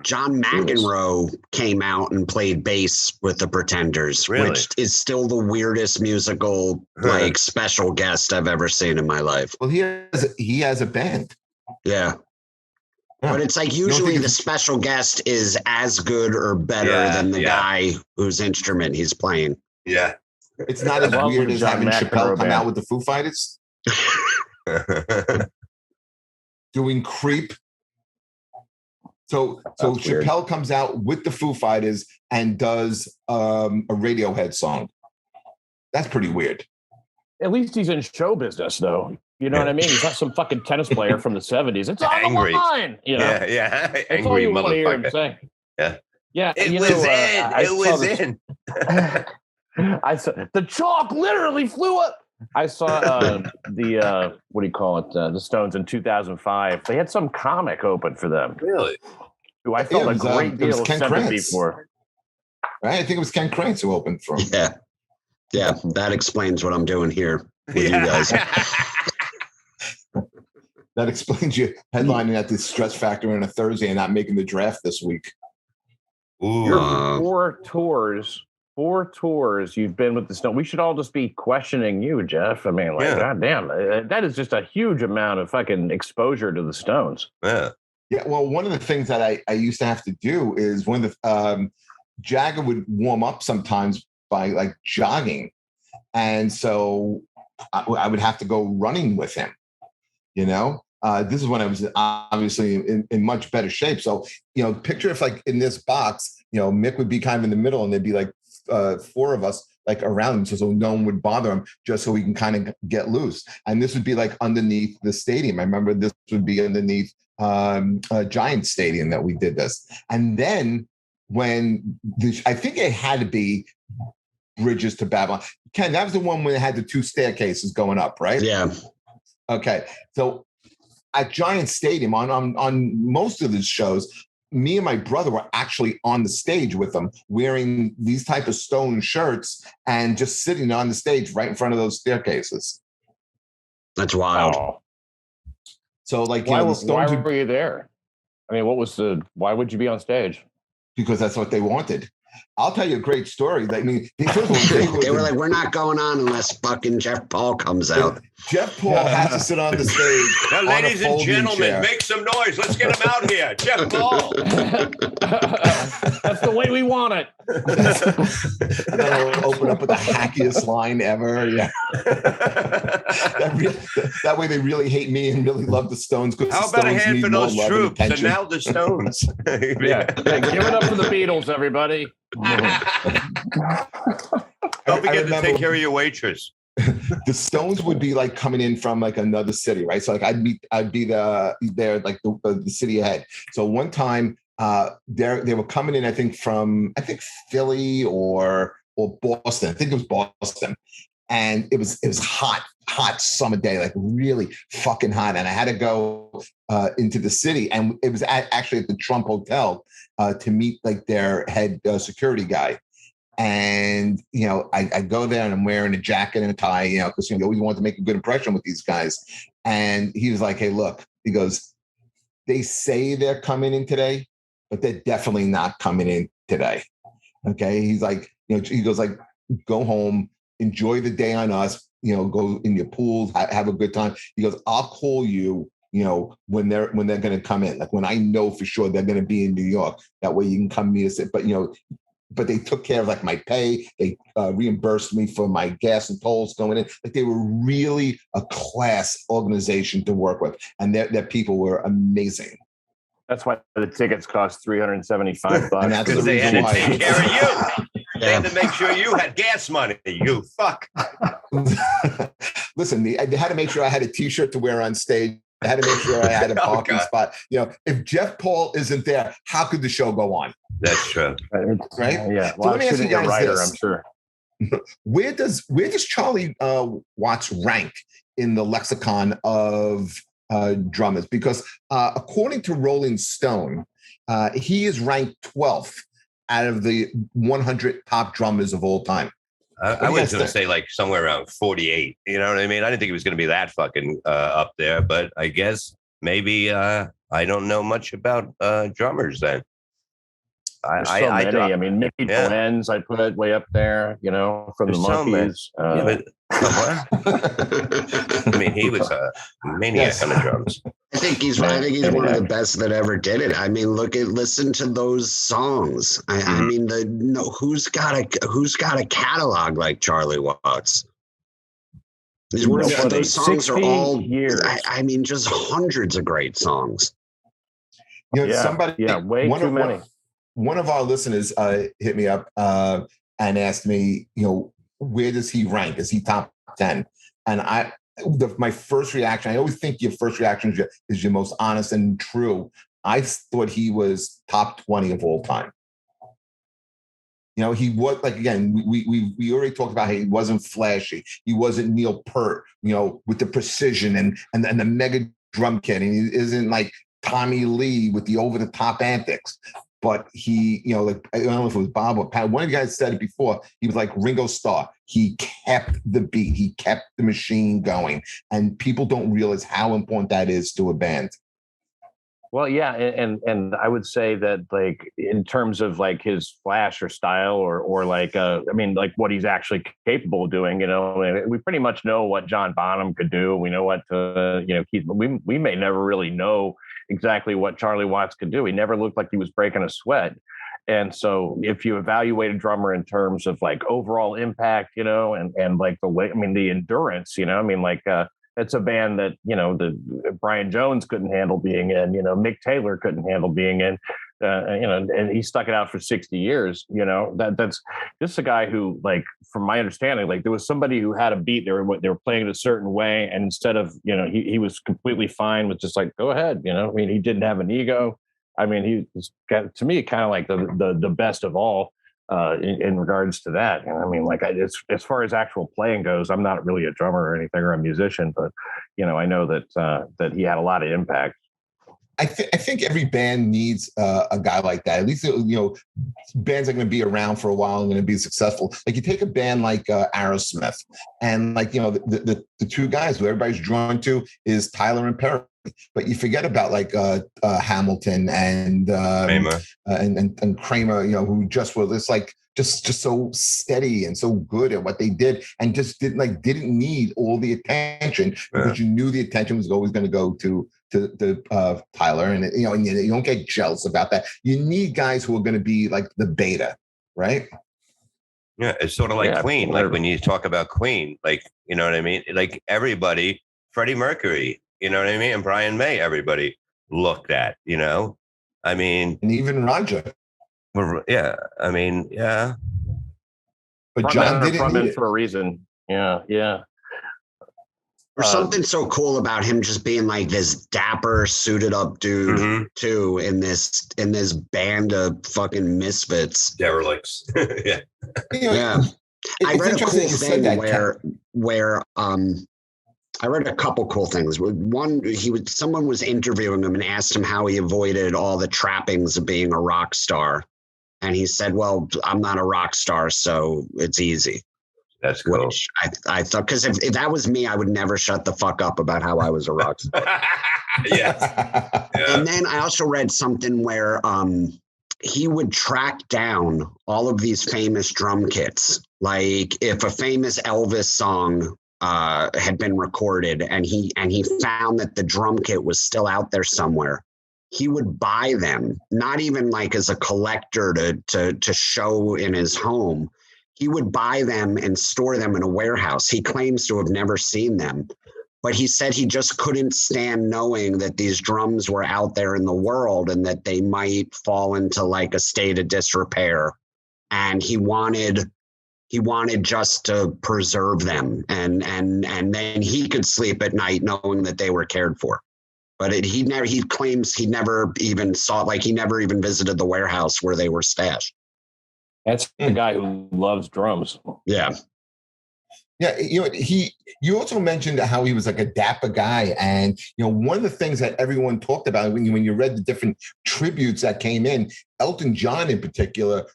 John McEnroe came out and played bass with the Pretenders, which is still the weirdest musical special guest I've ever seen in my life. Well, he has a band. Yeah. But it's like usually the special guest is as good or better than the guy whose instrument he's playing. Yeah. It's not as weird as having Chappelle come out with the Foo Fighters. Doing Creep. So Chappelle comes out with the Foo Fighters and does a Radiohead song. That's pretty weird. At least he's in show business, though. You know what I mean? He's not some fucking tennis player from the 70s. It's on the line. Yeah. That's angry all you motherfucker. Want to hear him say. Yeah. It was in. I saw the chalk literally flew up. I saw the what do you call it? The Stones in 2005. They had some comic open for them. Really? Who I felt a great deal of sympathy for. Right? I think it was Ken Kratz who opened for him. Yeah. Yeah, that explains what I'm doing here with you guys. that explains you headlining at the stress factor on a Thursday and not making the draft this week. You're four tours you've been with the Stones. We should all just be questioning you, Jeff. I mean, like, goddamn, that is just a huge amount of fucking exposure to the Stones. Yeah. Yeah. Well, one of the things that I used to have to do is when the Jagger would warm up sometimes by like jogging. And so I would have to go running with him, you know? This is when I was obviously in much better shape. So, you know, picture if like in this box, you know, Mick would be kind of in the middle and there'd be like four of us like around him so no one would bother him, just so he can kind of get loose. And this would be like underneath the stadium. I remember this would be underneath a Giant Stadium that we did this. And then when I think it had to be Bridges to Babylon. Ken, that was the one when it had the two staircases going up, right? Yeah. Okay. So at Giant Stadium on most of the shows, me and my brother were actually on the stage with them wearing these type of Stone shirts and just sitting on the stage right in front of those staircases. That's wild. Oh. So like, why were you there? I mean, why would you be on stage? Because that's what they wanted. I'll tell you a great story. I mean, they were like, we're not going on unless fucking Jeff Paul comes out. Jeff Paul has to sit on the stage. Now, ladies and gentlemen, make some noise. Let's get him out here. Jeff Paul. That's the way we want it. And then I'll open up with the hackiest line ever. Yeah. That way they really hate me and really love the Stones. How about a hand for those troops? And now the Stones. Yeah, give it up for the Beatles, everybody. Don't forget to take care of your waitress. The Stones would be like coming in from like another city, right? So like I'd be there like the city ahead. So one time they were coming in, I think Philly or Boston. I think it was Boston, and it was hot summer day, like really fucking hot. And I had to go into the city, and it was actually at the Trump Hotel to meet like their head security guy. And, you know, I go there and I'm wearing a jacket and a tie, you know, because you always want to make a good impression with these guys. And he was like, hey, look, he goes, they say they're coming in today, but they're definitely not coming in today. Okay. He's like, you know, he goes like, go home, enjoy the day on us, you know, go in your pools, have a good time. He goes, I'll call you, you know, when they're going to come in, like when I know for sure they're going to be in New York, that way you can come meet us. But, you know, but they took care of like my pay. They reimbursed me for my gas and tolls going in. Like they were really a class organization to work with. And their people were amazing. That's why the tickets cost $375. And that's because they had to take care of you. They had to make sure you had gas money. You fuck. Listen, they had to make sure I had a T-shirt to wear on stage. I had to make sure I had a parking spot. You know, if Jeff Paul isn't there, how could the show go on? That's true. Right? Yeah. So let me ask you guys this. I'm sure. Where does Charlie Watts rank in the lexicon of drummers? Because according to Rolling Stone, he is ranked 12th out of the 100 top drummers of all time. I was going to say like somewhere around 48. You know what I mean? I didn't think it was going to be that fucking up there, but I guess maybe I don't know much about drummers then. I mean, Mickey Dolenz, I put way up there, you know, from the Monkees. I mean, he was a maniac on the drums. I think he's one of the best that ever did it. I mean, listen to those songs. I mean, who's got a catalog like Charlie Watts? Those songs are all years. I mean, just hundreds of great songs. You know, way too many. One of our listeners hit me up and asked me, you know, where does he rank? Is he top 10? And my first reaction, I always think your first reaction is your most honest and true. I thought he was top 20 of all time. You know, he was like, again, we already talked about how he wasn't flashy. He wasn't Neil Peart, you know, with the precision and the mega drum kit. And he isn't like Tommy Lee with the over the top antics. But he, you know, like, I don't know if it was Bob or Pat, one of you guys said it before, he was like Ringo Starr. he kept the beat, he kept the machine going, and people don't realize how important that is to a band. Well, yeah, and I would say that, like, in terms of like his flash or style or like I mean, like what he's actually capable of doing, we pretty much know what John Bonham could do. We know what Keith. We may never really know exactly what Charlie Watts could do. He never looked like he was breaking a sweat. And so if you evaluate a drummer in terms of like overall impact, and like the way, I mean, the endurance, it's a band that, the Brian Jones couldn't handle being in, Mick Taylor couldn't handle being in, and he stuck it out for 60 years. That's just a guy who, like, from my understanding, like there was somebody who had a beat, they were playing it a certain way. And instead of, he was completely fine with just like, go ahead, I mean, he didn't have an ego. I mean, he was, to me, kind of like the best of all. In regards to that, and I mean, like, as far as actual playing goes, I'm not really a drummer or anything or a musician, but I know that he had a lot of impact. I think every band needs a guy like that. At least bands are going to be around for a while and going to be successful. Like, you take a band like Aerosmith, and like the two guys who everybody's drawn to is Tyler and Perry. But you forget about like Hamilton and Kramer. And Kramer, who just were this like just so steady and so good at what they did, and just didn't need all the attention, because you knew the attention was always going to go to Tyler, and you don't get jealous about that. You need guys who are going to be like the beta, right? Yeah, it's sort of like Queen. Like when you talk about Queen, like, you know what I mean? Like everybody, Freddie Mercury, you know what I mean? And Brian May, everybody looked at, I mean. And even Roger. Yeah, I mean, yeah. But John didn't need it for a reason. Yeah. There's something so cool about him just being like this dapper, suited up dude, too, in this band of fucking misfits. Derelicts. Yeah. Yeah. I read a cool thing where I read a couple cool things. One, someone was interviewing him and asked him how he avoided all the trappings of being a rock star. And he said, well, I'm not a rock star, so it's easy. That's cool. Which I thought, because if that was me, I would never shut the fuck up about how I was a rock star. Yes. Yeah. And then I also read something where he would track down all of these famous drum kits. Like if a famous Elvis song had been recorded and he found that the drum kit was still out there somewhere, he would buy them, not even like as a collector to show in his home. He would buy them and store them in a warehouse. He claims to have never seen them, but he said he just couldn't stand knowing that these drums were out there in the world and that they might fall into like a state of disrepair. And he wanted just to preserve them, and then he could sleep at night knowing that they were cared for. But he claims he never even saw, like he never even visited the warehouse where they were stashed. That's the guy who loves drums. Yeah. Yeah, you also mentioned how he was like a dapper guy, and one of the things that everyone talked about when you read the different tributes that came in, Elton John in particular,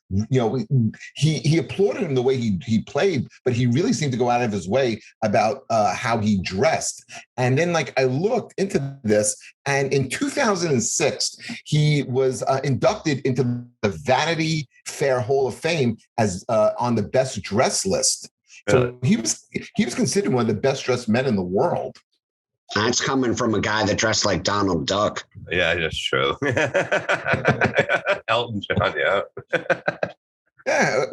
he applauded him the way he played, but he really seemed to go out of his way about how he dressed. And then like I looked into this, and in 2006 he was inducted into the Vanity Fair Hall of Fame as on the best dress list. So he was considered one of the best dressed men in the world. That's coming from a guy that dressed like Donald Duck. Yeah, that's true. Elton John, yeah. Yeah,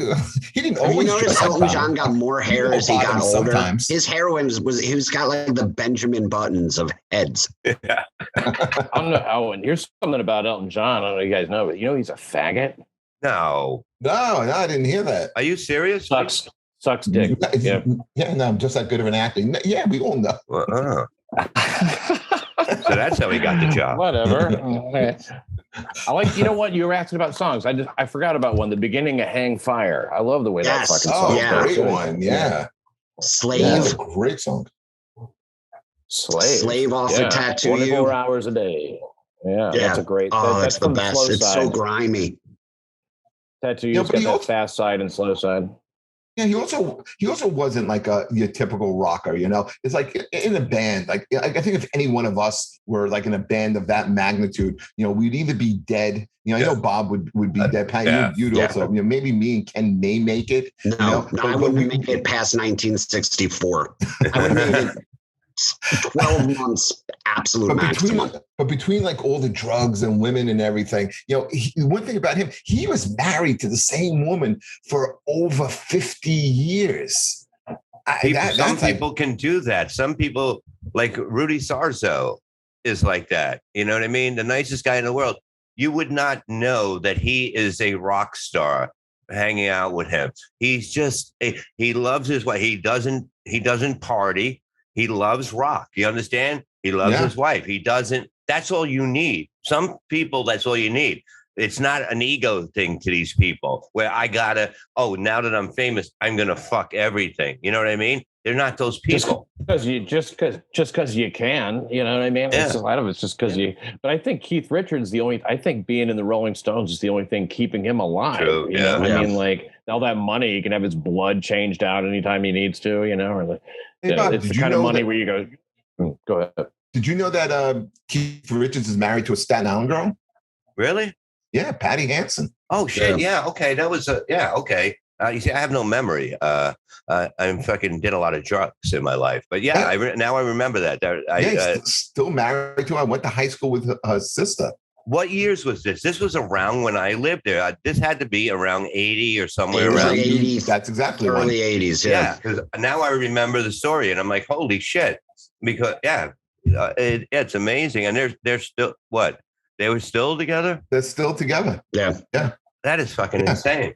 he didn't always. You notice Elton John got more hair as he got older. Sometimes. His hair he's got like the Benjamin Buttons of heads. Yeah. I don't know how. And here's something about Elton John. I don't know if you guys know, but he's a faggot. No, I didn't hear that. Are you serious? Sucks dick. Yeah, no, I'm just that good of an actor. Yeah, we all know. So that's how he got the job. Whatever. I like. You know what? You were asking about songs. I forgot about one. The beginning of "Hang Fire." I love the way that fucking song. Yeah, great one. Yeah. Slave. That's a great song. Slave off a Tattoo 24 hours a day. Yeah, that's a great. That's the best. It's so grimy. Tattoo. You've got that fast side and slow side. Yeah, he also wasn't like your typical rocker, you know. It's like in a band, like I think if any one of us were like in a band of that magnitude, you know, we'd either be dead. You know, I know Bob would be dead. Pat, you'd also, you know, maybe me and Ken may make it. No, you know? I wouldn't make it past 1964. I would have made it 12 months, absolute maximum. But between like all the drugs and women and everything, you know, one thing about him, he was married to the same woman for over 50 years. Some people can do that. Some people, like Rudy Sarzo, is like that. You know what I mean? The nicest guy in the world. You would not know that he is a rock star hanging out with him. He's just he loves his wife. He doesn't party. He loves rock. You understand? He loves his wife. He doesn't. That's all you need. Some people, that's all you need. It's not an ego thing to these people where I gotta, now that I'm famous, I'm going to fuck everything. You know what I mean? They're not those people. Just because you can, you know what I mean? Yeah. A lot of it's just because you. But I think Keith Richards I think being in the Rolling Stones is the only thing keeping him alive. True. You know what I mean? Like all that money, he can have his blood changed out anytime he needs to. You know, or like, Bob, it's the kind of money where you go ahead. Did you know that Keith Richards is married to a Staten Island girl? Really? Yeah, Patty Hansen. Oh shit! Yeah, okay. That was okay. You see, I have no memory. I fucking did a lot of drugs in my life, but now I remember that. He's still married to her. I went to high school with her sister. What years was this? This was around when I lived there. This had to be around 80 or somewhere around 80s. That's exactly early 80s. Yeah, because now I remember the story, and I'm like, holy shit! Because it's amazing, and they're still what. They were still together? They're still together. Yeah. That is fucking insane.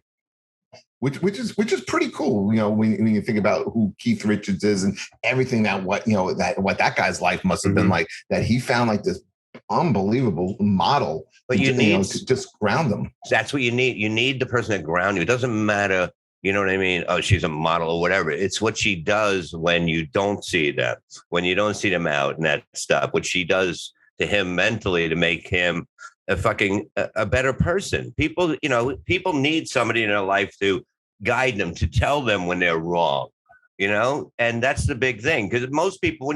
Which is pretty cool, you know, when you think about who Keith Richards is and everything what that guy's life must have been like, that he found like this unbelievable model. But you need to just ground them. That's what you need. You need the person to ground you. It doesn't matter, you know what I mean? Oh, she's a model or whatever. It's what she does when you don't see them, when you don't see them out and that stuff, what she does to him mentally to make him a better person. People need somebody in their life to guide them, to tell them when they're wrong, you know? And that's the big thing. Because most people,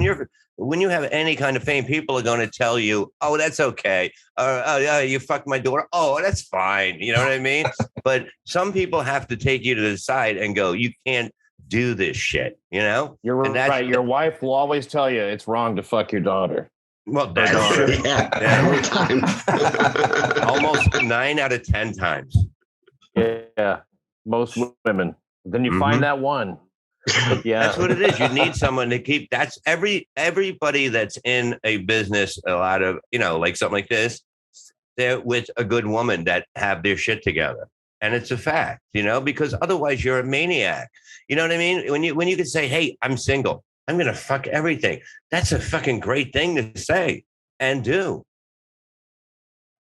when you have any kind of fame, people are going to tell you, oh, that's okay. You fucked my daughter. Oh, that's fine. You know what I mean? But some people have to take you to the side and go, you can't do this shit, you know? You're right. Your wife will always tell you it's wrong to fuck your daughter. Well, every time. Almost 9 out of 10 times. Yeah, most women. Then you find that one. Yeah, that's what it is. You need someone to keep. That's everybody that's in a business. A lot of like something like this. They're with a good woman that have their shit together, and it's a fact. Because otherwise you're a maniac. You know what I mean? When you can say, "Hey, I'm single. I'm going to fuck everything." That's a fucking great thing to say and do.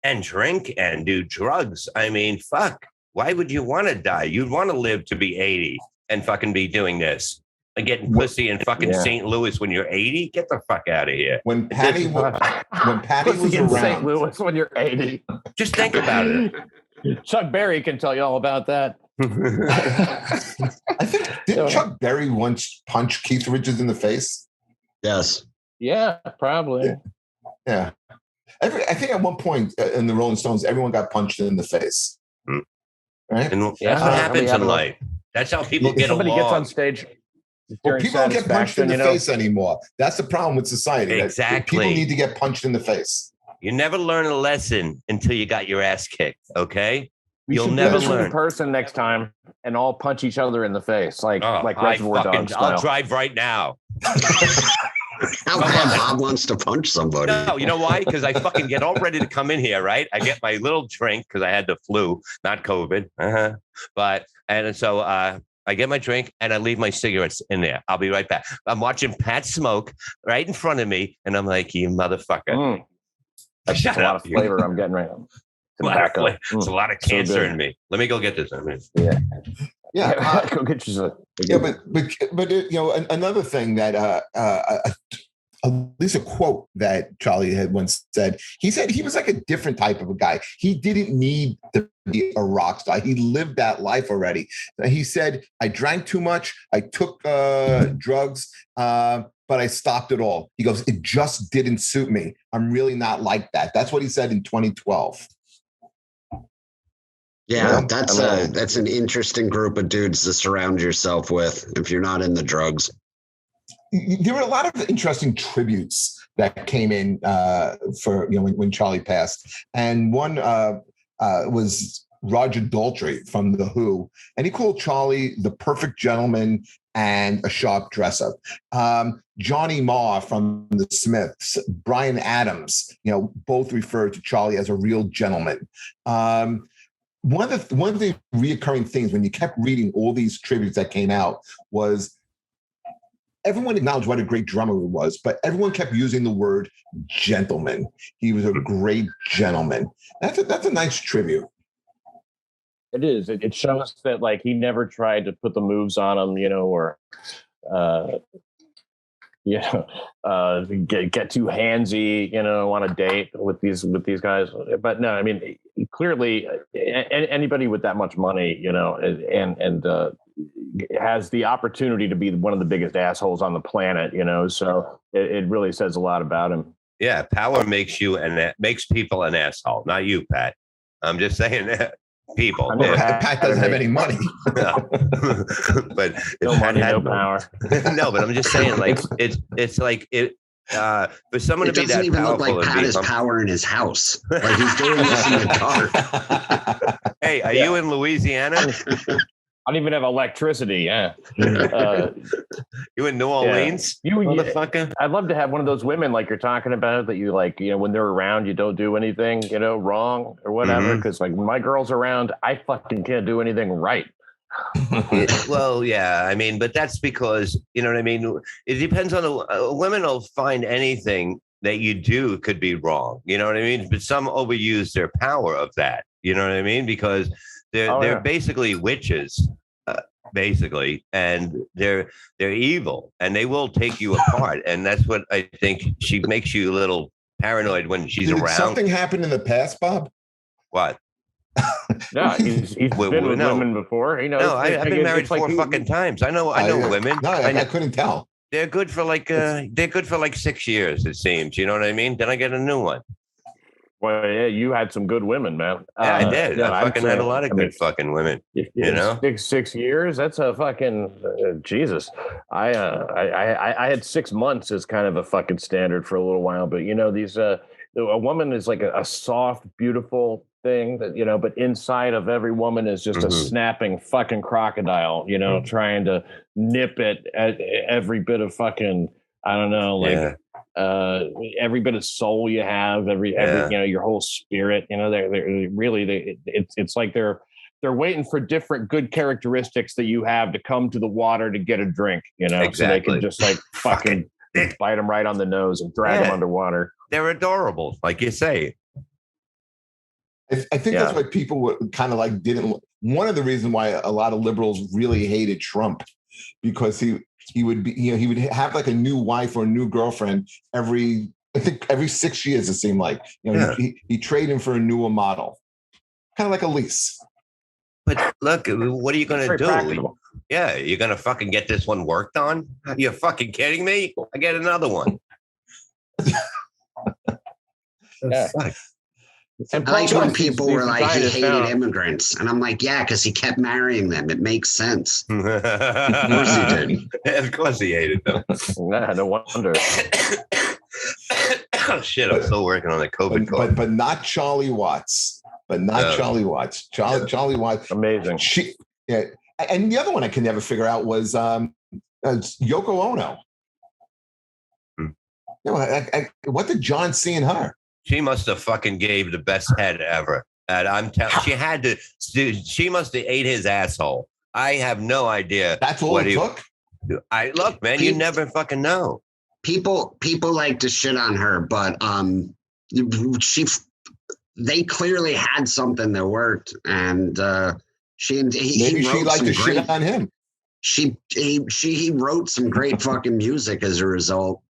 And drink and do drugs. I mean, fuck. Why would you want to die? You'd want to live to be 80 and fucking be doing this and getting pussy in fucking St. Louis when you're 80. Get the fuck out of here. When Patty was in around, St. Louis when you're 80. Just think about it. Chuck Berry can tell you all about that. I think didn't Chuck Berry once punch Keith Richards in the face? Yes. Yeah, probably. Yeah. I think at one point in the Rolling Stones, everyone got punched in the face. Right? And that's what happens in life. That's how people get along. Somebody gets on stage. Well, people don't get punched in the face anymore. That's the problem with society. Exactly. People need to get punched in the face. You never learn a lesson until you got your ass kicked. Okay. You'll never learn in person next time and all punch each other in the face like Reservoir Dogs style. I'll drive right now. How bad Bob wants to punch somebody? No, you know why? Because I fucking get all ready to come in here, right? I get my little drink because I had the flu, not COVID. And so I get my drink and I leave my cigarettes in there. I'll be right back. I'm watching Pat smoke right in front of me, and I'm like, you motherfucker. That's a lot of flavor I'm getting right now. It's a lot of cancer in me. Let me go get this. Yeah. Go get you some. Yeah, but another thing that at least a quote that Charlie had once said. He said he was like a different type of a guy. He didn't need to be a rock star. He lived that life already. He said, I drank too much. I took drugs, but I stopped it all. He goes, it just didn't suit me. I'm really not like that. That's what he said in 2012. Yeah, that's an interesting group of dudes to surround yourself with if you're not in the drugs. There were a lot of interesting tributes that came in for when Charlie passed, and one was Roger Daltrey from The Who, and he called Charlie the perfect gentleman and a sharp dresser. Johnny Marr from the Smiths, Bryan Adams, both referred to Charlie as a real gentleman. One of the reoccurring things when you kept reading all these tributes that came out was everyone acknowledged what a great drummer he was, but everyone kept using the word gentleman. He was a great gentleman. That's a nice tribute. It is. It shows that like he never tried to put the moves on him, or get too handsy, on a date with these guys. But no, I mean, clearly anybody with that much money, and has the opportunity to be one of the biggest assholes on the planet, so it really says a lot about him. Yeah. Power makes people an asshole, not you, Pat. I'm just saying that. People. Pat doesn't have any money. No. But no money, no power. No, but I'm just saying, like it's like it. For someone to be that powerful, it doesn't even look like Pat has power in his house. Like he's doing this in the car. Hey, are you in Louisiana? I don't even have electricity. Yeah. You in New Orleans? You motherfucker. I'd love to have one of those women like you're talking about that you like, when they're around, you don't do anything, wrong or whatever. Because like when my girl's around, I fucking can't do anything right. Well, yeah. I mean, but that's because, you know what I mean? It depends on women will find anything that you do could be wrong. You know what I mean? But some overuse their power of that. You know what I mean? Because they're basically witches, basically, and they're evil, and they will take you apart. And that's what I think she makes you a little paranoid when she's around. Something happened in the past, Bob? What? No, he's been with women before. No, I've been married 4 fucking times. I know women. No, I couldn't tell. They're good for like 6 years, it seems. You know what I mean? Then I get a new one. Well, yeah, you had some good women, man. Yeah, I did. Yeah, I fucking had a lot of good fucking women. You know, 6 years. That's a fucking Jesus. I had 6 months as kind of a fucking standard for a little while, but these a woman is like a soft, beautiful thing that but inside of every woman is just a snapping fucking crocodile. Trying to nip at every bit of fucking every bit of soul you have, every your whole spirit. They're really it's like they're waiting for different good characteristics that you have to come to the water to get a drink. Exactly. So they can just like fucking bite them right on the nose and drag them underwater. They're adorable, like you say. I think that's why people were kind of like didn't. One of the reasons why a lot of liberals really hated Trump, because he would be, he would have like a new wife or a new girlfriend every 6 years. It seemed like, he traded him for a newer model, kind of like a lease. But look, what are you going to do? Practical. Yeah, you're going to fucking get this one worked on? You're fucking kidding me? I get another one. Yeah. And I like when people were like, he hated immigrants. And I'm like, yeah, because he kept marrying them. It makes sense. Of course he did. Of course he hated them. Nah, no wonder. Oh, shit, I'm still working on the COVID card. But not Charlie Watts. Charlie Watts. Charlie Watts. Amazing. And the other one I can never figure out was Yoko Ono. What did John see in her? She must have fucking gave the best head ever. And I'm telling she had to. She must have ate his asshole. I have no idea. That's all it took. Look, man, you never fucking know. People like to shit on her, but they clearly had something that worked, and she liked to shit on him. He wrote some great fucking music as a result.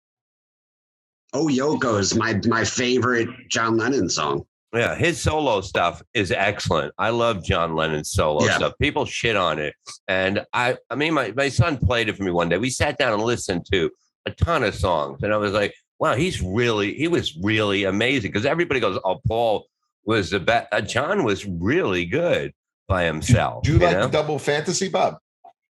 Oh, Yoko is my favorite John Lennon song. Yeah, his solo stuff is excellent. I love John Lennon's solo stuff. People shit on it. And I mean, my son played it for me one day. We sat down and listened to a ton of songs. And I was like, wow, he was really amazing. Because everybody goes, oh, Paul was the best. John was really good by himself. Do you like the double fantasy, Bob?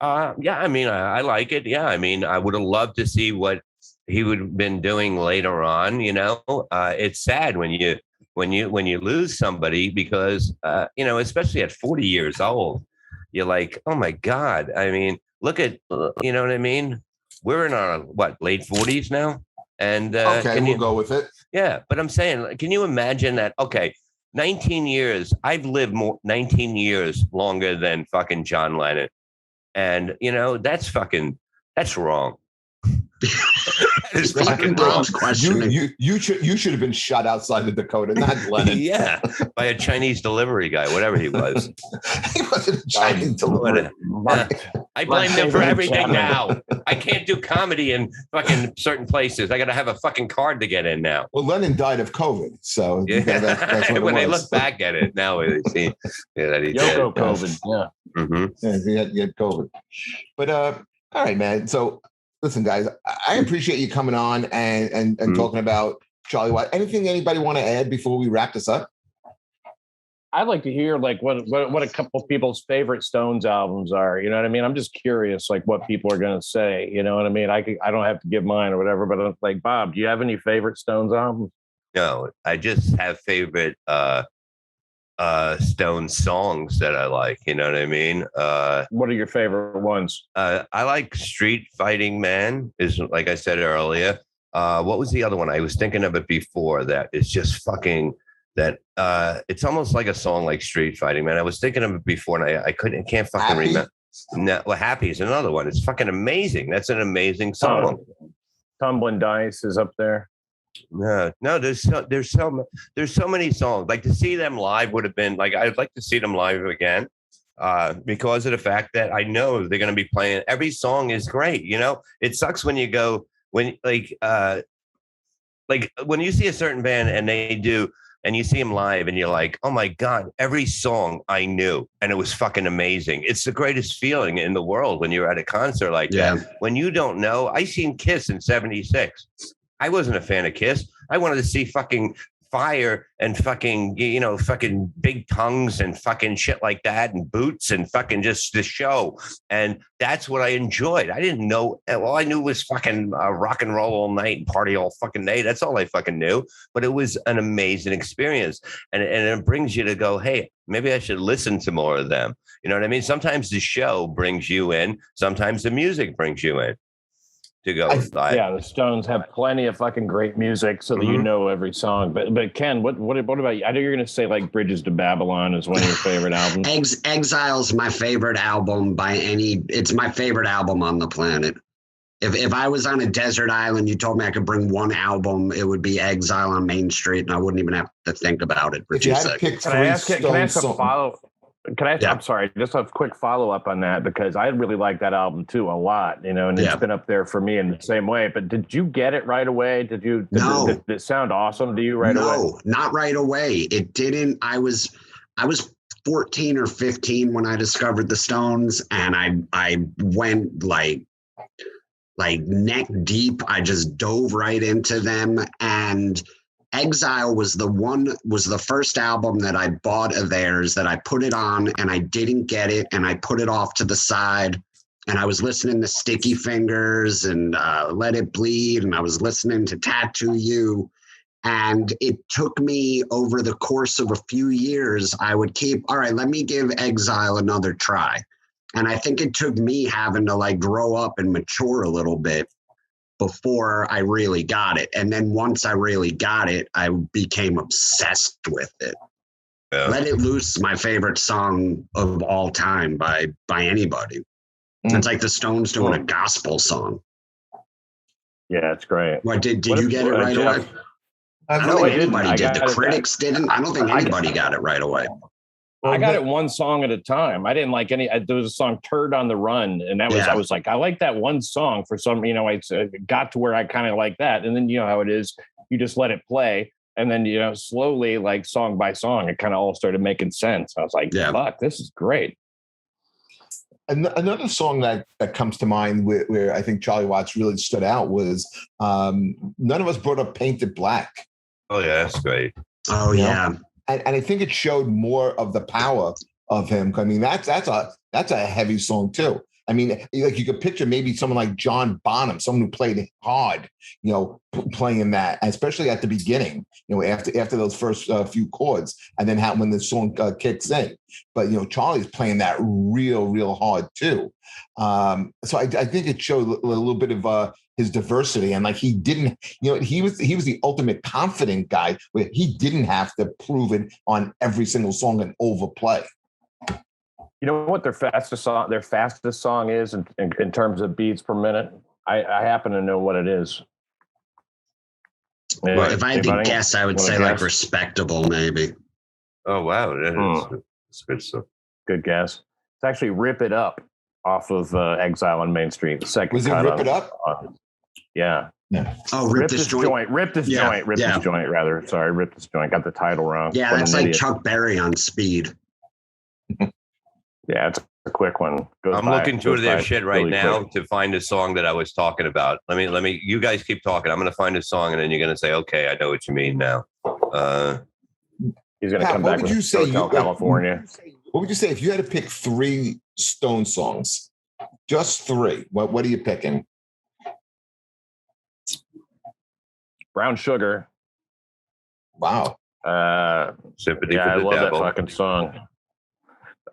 Yeah, I mean, I like it. Yeah, I mean, I would have loved to see what he would have been doing later on. It's sad when you lose somebody because, especially at 40 years old, you're like, oh my God. I mean, look at, you know what I mean? We're in our, late 40s now? And okay, we'll go with it. Yeah. But I'm saying, can you imagine that? Okay. 19 years. I've lived 19 years longer than fucking John Lennon. And, that's wrong. It's fucking Bob's question. You should have been shot outside the Dakota, not Lennon. Yeah, by a Chinese delivery guy, whatever he was. He wasn't a Chinese delivery. I blame them for everything now. I can't do comedy in fucking certain places. I got to have a fucking card to get in now. Well, Lennon died of COVID, so that's what when they look back at it now, they see that he Yoko did. COVID, yeah. Mm-hmm. Yeah, he had COVID. But all right, man. So. Listen, guys, I appreciate you coming on and talking about Charlie Watts. Anything anybody want to add before we wrap this up? I'd like to hear like what a couple of people's favorite Stones albums are. You know what I mean? I'm just curious, like what people are going to say. You know what I mean? I don't have to give mine or whatever, but I'm like, Bob, do you have any favorite Stones albums? No, I just have favorite Stone songs that I like. You know what I mean? What are your favorite ones? I like Street Fighting Man, is like I said earlier. What was the other one? I was thinking of it before. That is just fucking that. It's almost like a song like Street Fighting Man. I was thinking of it before, and I can't fucking Happy? remember. No, well, Happy is another one. It's fucking amazing. That's an amazing song. Tumbling Dice is up there. No, there's so many songs. Like to see them live would have been like I'd like to see them live again, because of the fact that I know they're going to be playing. Every song is great. It sucks when you go when when you see a certain band and they do and you see them live and you're like, oh my God, every song I knew and it was fucking amazing. It's the greatest feeling in the world when you're at a concert like that. When you don't know, I seen Kiss in '76. I wasn't a fan of Kiss. I wanted to see fucking fire and fucking, fucking big tongues and fucking shit like that and boots and fucking just the show. And that's what I enjoyed. I didn't know. All I knew was fucking rock and roll all night and party all fucking day. That's all I fucking knew. But it was an amazing experience. And it brings you to go, hey, maybe I should listen to more of them. You know what I mean? Sometimes the show brings you in. Sometimes the music brings you in. To go yeah, the Stones have plenty of fucking great music, so that you know every song. But Ken, what about you? I know you're going to say like Bridges to Babylon is one of your favorite albums. Exile's my favorite album it's my favorite album on the planet. If I was on a desert island, you told me I could bring one album, it would be Exile on Main Street, and I wouldn't even have to think about it for 2 seconds. Can I ask a follow? I'm sorry, just a quick follow up on that, because I really like that album too a lot, and it's been up there for me in the same way. But did you get it right away? Did it sound awesome to you right away? No, not right away. It didn't. I was 14 or 15 when I discovered the Stones, and I went like neck deep. I just dove right into them, and Exile was the first album that I bought of theirs that I put it on and I didn't get it and I put it off to the side, and I was listening to Sticky Fingers and Let It Bleed, and I was listening to Tattoo You, and it took me over the course of a few years. I would keep, all right, let me give Exile another try. And I think it took me having to like grow up and mature a little bit before I really got it. And then once I really got it, I became obsessed with it. Yeah. Let It Loose, my favorite song of all time by anybody. It's like the Stones doing a gospel song. Yeah, it's great. What did you get it right away? I don't think anybody did. The critics didn't. I don't think anybody got it right away. I got it one song at a time. I didn't like any. There was a song "Turd on the Run," and that was I was like, I like that one song for some. I got to where I kind of like that, and then how it is. You just let it play, and then slowly, like song by song, it kind of all started making sense. I was like, fuck, this is great. Another song that comes to mind where I think Charlie Watts really stood out was None of Us Brought Up Painted Black. Oh yeah, that's great. Oh yeah. And I think it showed more of the power of him. I mean, that's a heavy song too. I mean, like you could picture maybe someone like John Bonham, someone who played hard, playing that, especially at the beginning, after those first few chords, and then when the song kicks in. But Charlie's playing that real hard too. So I think it showed a little bit of his diversity, and like he didn't, he was the ultimate confident guy where he didn't have to prove it on every single song and overplay. You know what their fastest song is in terms of beats per minute? I happen to know what it is. Well, if I had to guess, I would say like Respectable, maybe. Oh wow, that's good stuff. Good guess. It's actually Rip It Up off of Exile on Main Street. The second was it Rip It Up? Yeah. Oh, Rip This Joint. Rip This Joint, rather. Sorry, Rip This Joint. Got the title wrong. Yeah, that's like Chuck Berry on speed. Yeah, it's a quick one. I'm looking through their shit right now to find a song that I was talking about. Let me. You guys keep talking. I'm going to find a song, and then you're going to say, "Okay, I know what you mean now." He's going to come back with Hotel California. What would you say if you had to pick 3 Stone songs? Just 3. What are you picking? Brown Sugar. Wow. Sympathy for the I love Devil. that fucking song.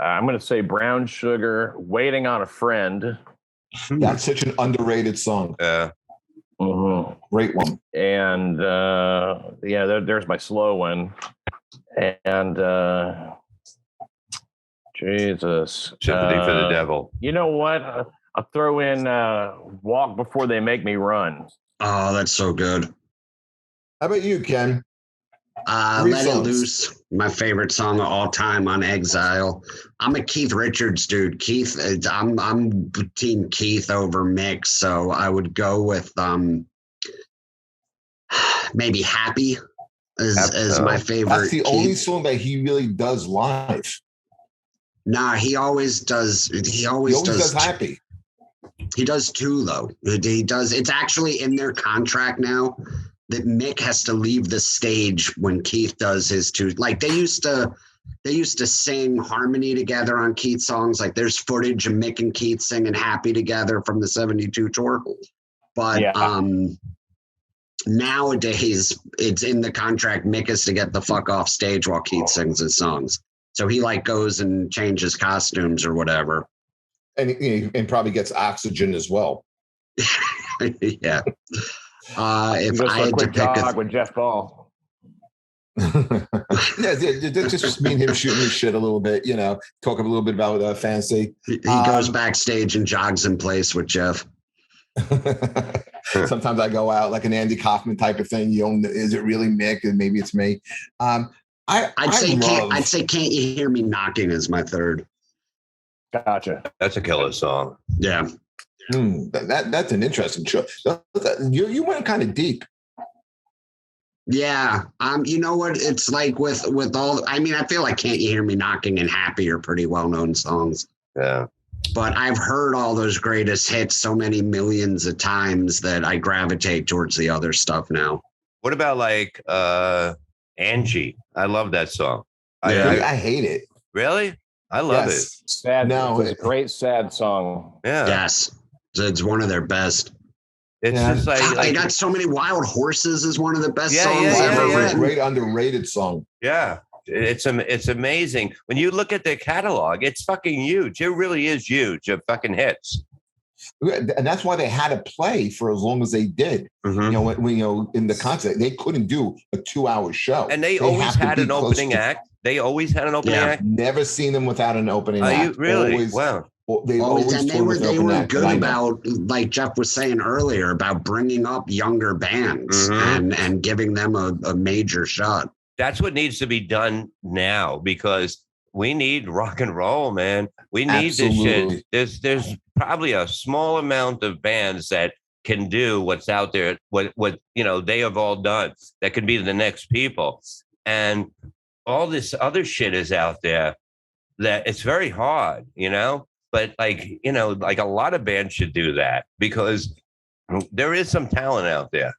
I'm going to say Brown Sugar, Waiting on a Friend. That's such an underrated song. Yeah. Mm-hmm. Great one. And there's my slow one. And Jesus. Sympathy for the Devil. You know what? I'll throw in Walk Before They Make Me Run. Oh, that's so good. How about you, Ken? Let It Loose, my favorite song of all time on Exile. I'm a Keith Richards dude. Keith, I'm team Keith over Mick, so I would go with maybe Happy as my favorite. That's the only song that he really does live. Nah, he always does. He always does Happy. He does 2 though. He does. It's actually in their contract now that Mick has to leave the stage when Keith does his 2. Like they used to sing harmony together on Keith songs. Like there's footage of Mick and Keith singing Happy together from the 72 tour. But nowadays it's in the contract. Mick is to get the fuck off stage while Keith sings his songs. So he like goes and changes costumes or whatever. And probably gets oxygen as well. Yeah. If I had to pick with Jeff Ball. Just me and him shooting the shit a little bit, talk a little bit about fantasy. He goes backstage and jogs in place with Jeff. Sometimes I go out like an Andy Kaufman type of thing. Is it really Mick? And maybe it's me. I'd say Can't You Hear Me Knocking is my third. Gotcha. That's a killer song. Yeah. That's an interesting choice. You went kind of deep. Yeah. You know what? It's like with all, I mean, I feel like Can't You Hear Me Knocking and Happy are pretty well-known songs. Yeah. But I've heard all those greatest hits so many millions of times that I gravitate towards the other stuff now. What about like Angie? I love that song. I hate it. Really? I love it. Sad. No, it's a great sad song. Yeah. Yes. It's one of their best. It's just like I got so many Wild Horses is one of the best songs ever written. Great underrated song. Yeah. It's amazing. When you look at their catalog, it's fucking huge. It really is huge of fucking hits. And that's why they had to play for as long as they did. Mm-hmm. When in the concert, they couldn't do a 2-hour show. And they always had an opening act. They always had an opening act. Never seen them without an opening act. Are you really? Always, wow. They were good about, like Jeff was saying earlier, about bringing up younger bands and giving them a major shot. That's what needs to be done now, because we need rock and roll, man. We need Absolutely. this shit. There's probably a small amount of bands that can do what's out there, what they have all done, that could be the next people. And all this other shit is out there that it's very hard, but like a lot of bands should do that, because there is some talent out there.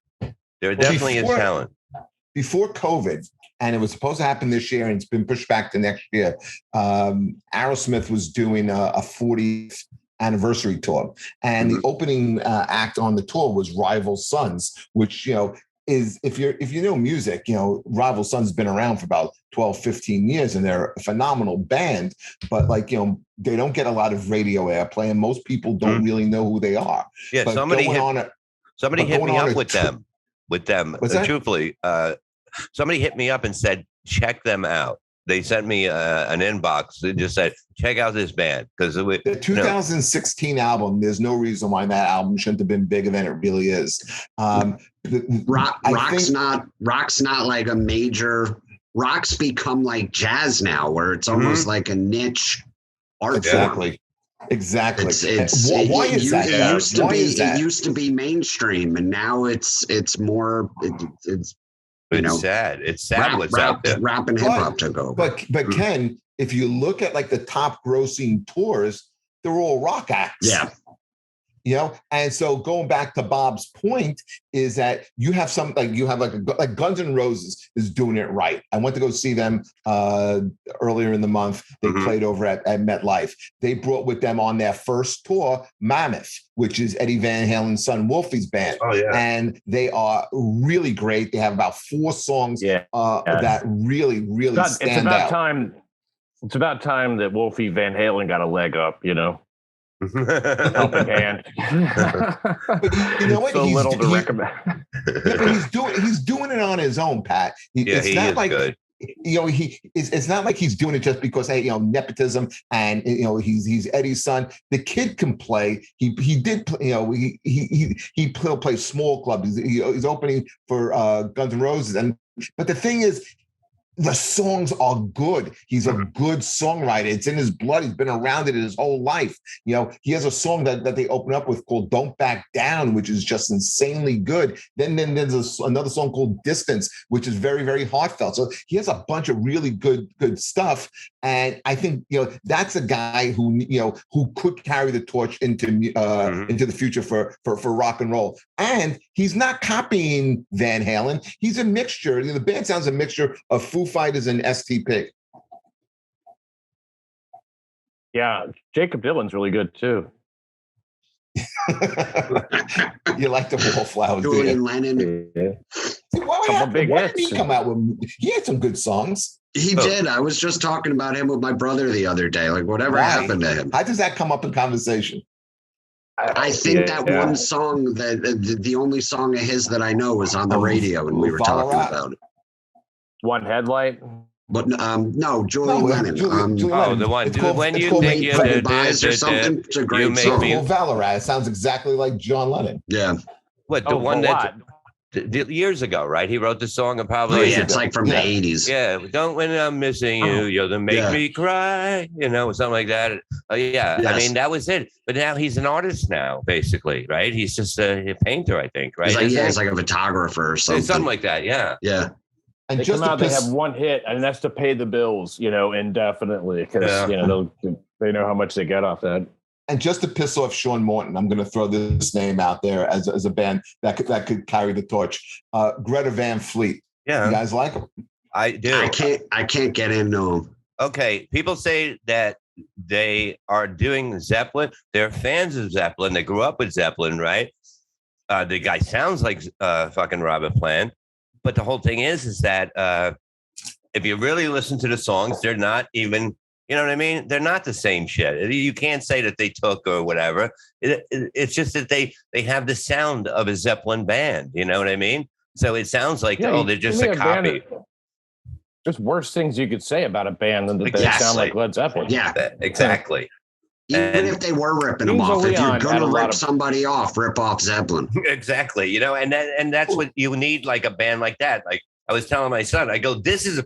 There definitely is talent. Before COVID, and it was supposed to happen this year, and it's been pushed back to next year, Aerosmith was doing a 40th anniversary tour, and the opening act on the tour was Rival Sons, which is, if you know music, Rival Sons has been around for about 12, 15 years, and they're a phenomenal band, but they don't get a lot of radio airplay, and most people don't really know who they are. Yeah, but somebody hit me up with them. Truthfully, somebody hit me up and said, check them out. They sent me an inbox. They just said, check out this band. Because the 2016 album, there's no reason why that album shouldn't have been bigger than it really is. Rock's not like a major. Rock's become like jazz now, where it's almost like a niche art form. Exactly. Why is that? It used to be mainstream, and now it's more. It's sad. It's sad what's out there. Rap and hip hop took over. But Ken, if you look at the top grossing tours, they're all rock acts. Yeah. And so going back to Bob's point is that you have like Guns N' Roses is doing it right. I went to go see them earlier in the month. They played over at MetLife. They brought with them on their first tour Mammoth, which is Eddie Van Halen's son Wolfie's band. Oh, yeah. And they are really great. They have about 4 songs that really, really stand out. It's about time that Wolfie Van Halen got a leg up, helping hand. But you know what? So little to recommend. But he's doing it on his own, Pat. It's not like good. It's not like he's doing it just because nepotism and he's Eddie's son. The kid can play. He did play, he'll play small clubs. He's opening for Guns N' Roses, but the thing is, the songs are good. He's a good songwriter. It's in his blood. He's been around it his whole life. He has a song that they open up with called "Don't Back Down," which is just insanely good. Then there's another song called "Distance," which is very, very heartfelt. So he has a bunch of really good stuff. And I think that's a guy who could carry the torch into the future for rock and roll. And he's not copying Van Halen. He's a mixture. The band sounds a mixture of Foo Fighters and STP. Yeah, Jacob Dylan's really good too. You like the Wallflowers, Julian Lennon. Yeah. Why did he come out with? He had some good songs. He did. I was just talking about him with my brother the other day. Like, whatever happened to him? How does that come up in conversation? I think one song, that the only song of his that I know was on the radio, and we were talking about it. One Headlight. But no, Julian Lennon. The one. When you think you're or something. It's a great song. Valorant. It sounds exactly like John Lennon. Yeah. What the one that years ago, right? He wrote the song and probably it's like from the 80s. Yeah, don't when I'm missing you, you're the make me cry, something like that. Yes. I mean, that was it. But now he's an artist now, basically, right? He's just a painter, I think, right? He's like a photographer or something. Something like that, yeah. Yeah. And they have one hit, and that's to pay the bills, indefinitely, because they know how much they get off that. And just to piss off Sean Morton, I'm going to throw this name out there as a band that could carry the torch. Greta Van Fleet. Yeah, you guys like them? I do. I can't get into them. Okay, people say that they are doing Zeppelin. They're fans of Zeppelin. They grew up with Zeppelin, right? The guy sounds like fucking Robert Plant. But the whole thing is that if you really listen to the songs, they're not even. You know what I mean? They're not the same shit. You can't say that they took or whatever. It's just that they have the sound of a Zeppelin band. You know what I mean? So it sounds like, they're just a copy. There's worse things you could say about a band than that they sound like Led Zeppelin. Yeah, exactly. Even if they were ripping them off, if you're going to rip somebody off, rip off Zeppelin. Exactly. And that's what you need, like a band like that. Like I was telling my son, I go, this is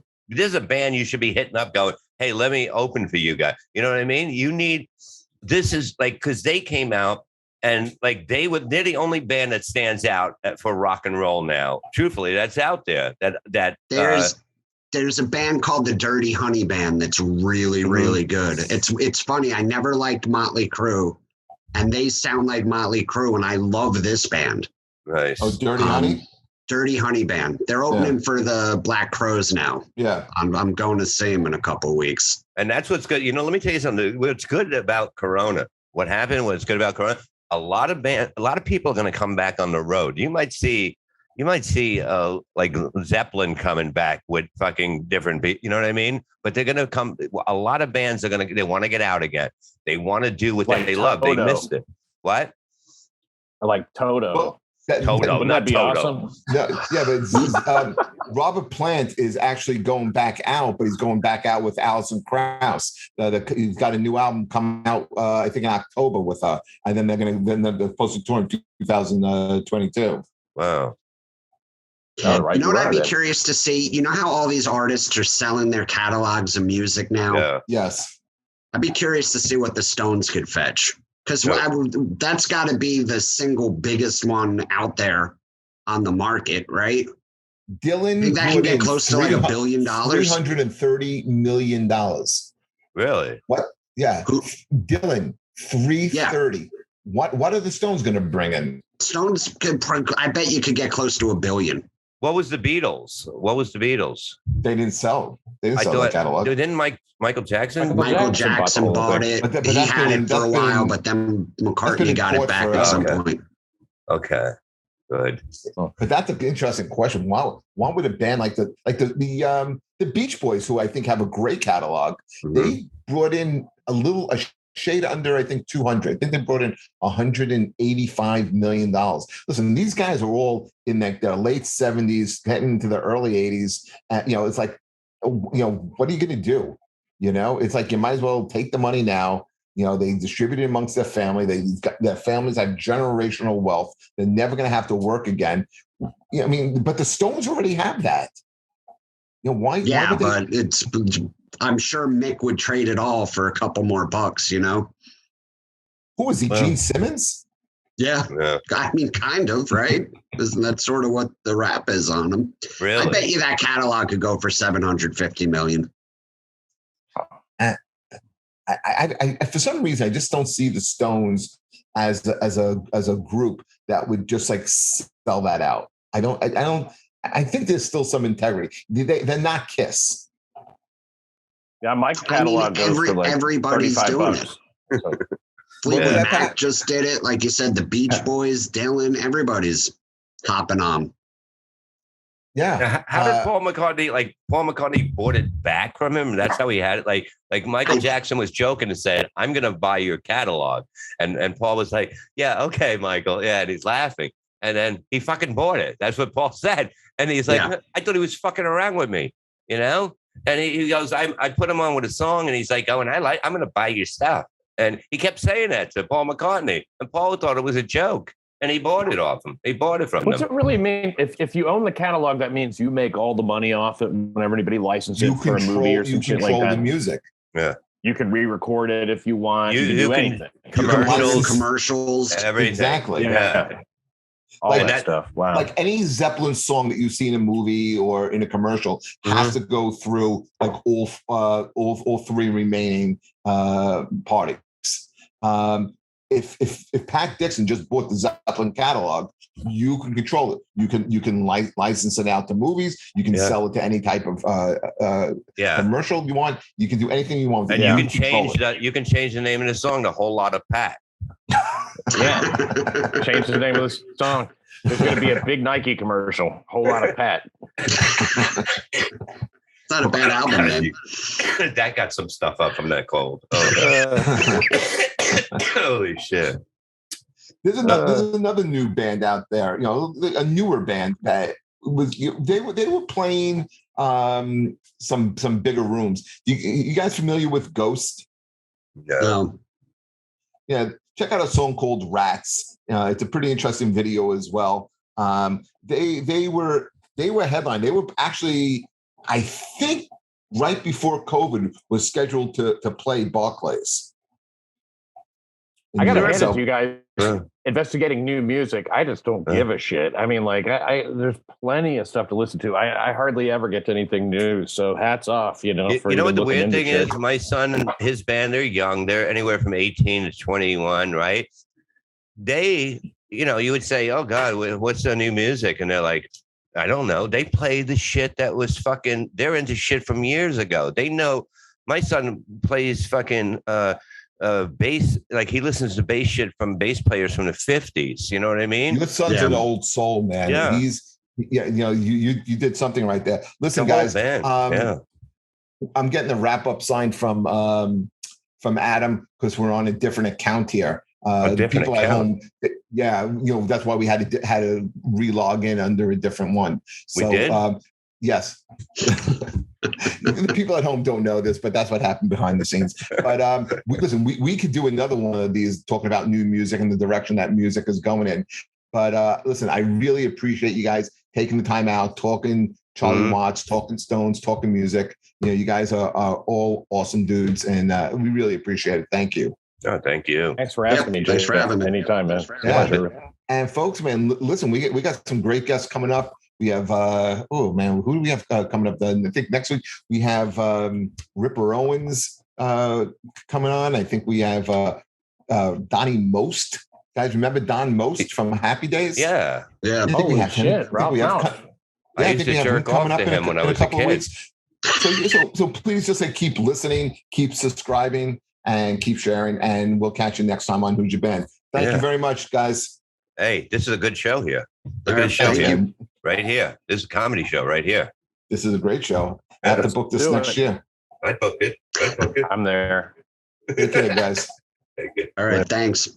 a band you should be hitting up going, hey, let me open for you guys. You know what I mean? This is like, because they came out and like they're the only band that stands out for rock and roll now. Truthfully, that's out there. There's a band called the Dirty Honey Band that's really, really good. It's funny. I never liked Motley Crue, and they sound like Motley Crue, and I love this band. Nice. Oh, Dirty Honey? Dirty Honey Band. They're opening for the Black Crowes now. Yeah. I'm going to see them in a couple of weeks. And that's what's good. Let me tell you something. What's good about Corona, what's good about Corona, a lot of people are going to come back on the road. You might see like Zeppelin coming back with fucking different people. You know what I mean? But they're going to come. A lot of bands they want to get out again. They want to do what they love. They missed it. What? I like Toto. Well, Toto, wouldn't that be Toto. awesome? No, yeah, but Robert Plant is actually going back out, but he's going back out with Alison Krauss. He's got a new album coming out, I think in October with her, and then they're supposed to tour in 2022. Wow. Right, you know what I'd be curious to see? You know how all these artists are selling their catalogs of music now? Yeah. Yes. I'd be curious to see what the Stones could fetch. Because that's got to be the single biggest one out there on the market, right? Dylan, think that can get close to like $1 billion. $330 million. Really? What? Yeah. Dylan, 330. Yeah. What are the Stones going to bring in? Stones I bet you could get close to $1 billion. What was the Beatles? They didn't sell. They didn't sell the catalog. Didn't Michael Jackson? Michael Jackson bought it. But he had it for a while, but then McCartney got it back at some point. Okay, good. But that's an interesting question. Why would a band like the Beach Boys, who I think have a great catalog, they brought in a shade under, I think, 200. I think they brought in $185 million. Listen, these guys are all in their late 70s, getting into the early 80s. It's like, what are you going to do? It's like you might as well take the money now. They distribute it amongst their family. Their families have generational wealth. They're never going to have to work again. But the Stones already have that. Why? Yeah, why but I'm sure Mick would trade it all for a couple more bucks. Who is he? Gene Simmons? Yeah. I mean, kind of, right? Isn't that sort of what the rap is on him? Really? I bet you that catalog could go for $750 million. I for some reason I just don't see the Stones as a group that would just like sell that out. I think there's still some integrity. They're not Kiss. Yeah, my catalog goes for like everybody's doing $35. it. Fleetwood Mac just did it. Like you said, the Beach Boys, Dylan, everybody's hopping on. Yeah. How did Paul McCartney bought it back from him? That's how he had it. Like Michael Jackson was joking and said, "I'm going to buy your catalog," and Paul was like, "Yeah, okay, Michael." Yeah, and he's laughing, and then he fucking bought it. That's what Paul said, and he's like, "I thought he was fucking around with me," And he goes, "I put him on with a song," and he's like, "Oh, and I'm going to buy your stuff." And he kept saying that to Paul McCartney, and Paul thought it was a joke. And he bought it off him. He bought it from them. What's it really mean? If you own the catalog, that means you make all the money off it whenever anybody licenses it for a movie or some shit like that. You control the music. Yeah. You can re-record it if you want. You can do anything. Commercials. Everything. Exactly. Yeah. All that stuff. Wow. Like any Zeppelin song that you see in a movie or in a commercial has to go through like all three remaining parties. If Pat Dixon just bought the Zeppelin catalog, you can control it. You can license it out to movies. You can sell it to any type of commercial you want. You can do anything you want. And you can change that. You can change the name of the song to "Whole Lot of Pat." Yeah, change the name of the song. There's going to be a big Nike commercial. Whole lot of Pat. It's not a bad album, man. That got some stuff up from that cold. Oh, holy shit! There's another new band out there. A newer band that was they were playing some bigger rooms. You guys familiar with Ghost? No. Yeah, check out a song called Rats. It's a pretty interesting video as well. They were headlined. They were actually, I think right before COVID was scheduled to play Barclays. I got to hand it to you guys. Investigating new music, I just don't give a shit. I mean, like, I there's plenty of stuff to listen to. I hardly ever get to anything new. So hats off, you know. You know what the weird thing is? My son and his band, they're young. They're anywhere from 18 to 21, right? They, you know, you would say, "Oh God, what's the new music?" And they're like, "I don't know." They play the shit that was fucking. They're into shit from years ago. They know. My son plays fucking bass, like he listens to bass shit from bass players from the 50s. You know what I mean? Your son's an old soul, man. Yeah. You know, you did something right there. Listen, guys, I'm getting a wrap up sign from Adam because we're on a different account here. People at home, you know, that's why we had to re-log in under a different one. So, we did? Yes. The people at home don't know this, but that's what happened behind the scenes. But we could do another one of these talking about new music and the direction that music is going in. But listen, I really appreciate you guys taking the time out, talking Charlie Watts, talking Stones, talking music. You know, you guys are all awesome dudes, and we really appreciate it. Thank you. Oh, thank you. Thanks for asking me. Thanks for having me. Anytime, man. And folks, man, listen, we got some great guests coming up. We have, who do we have coming up? I think next week we have Ripper Owens coming on. I think we have Donnie Most. Guys, remember Don Most from Happy Days? Yeah. Yeah. Holy shit, Rob Mouth. I used to jerk off to him when I was a kid. So please just keep listening, keep subscribing, and keep sharing. And we'll catch you next time on Who's Your Band. Thank you very much, guys. Hey, this is a good show here. A good show here. Right here. This is a comedy show right here. This is a great show. I have to book this next year. I book it. I'm there. Okay, guys. All right. Thanks.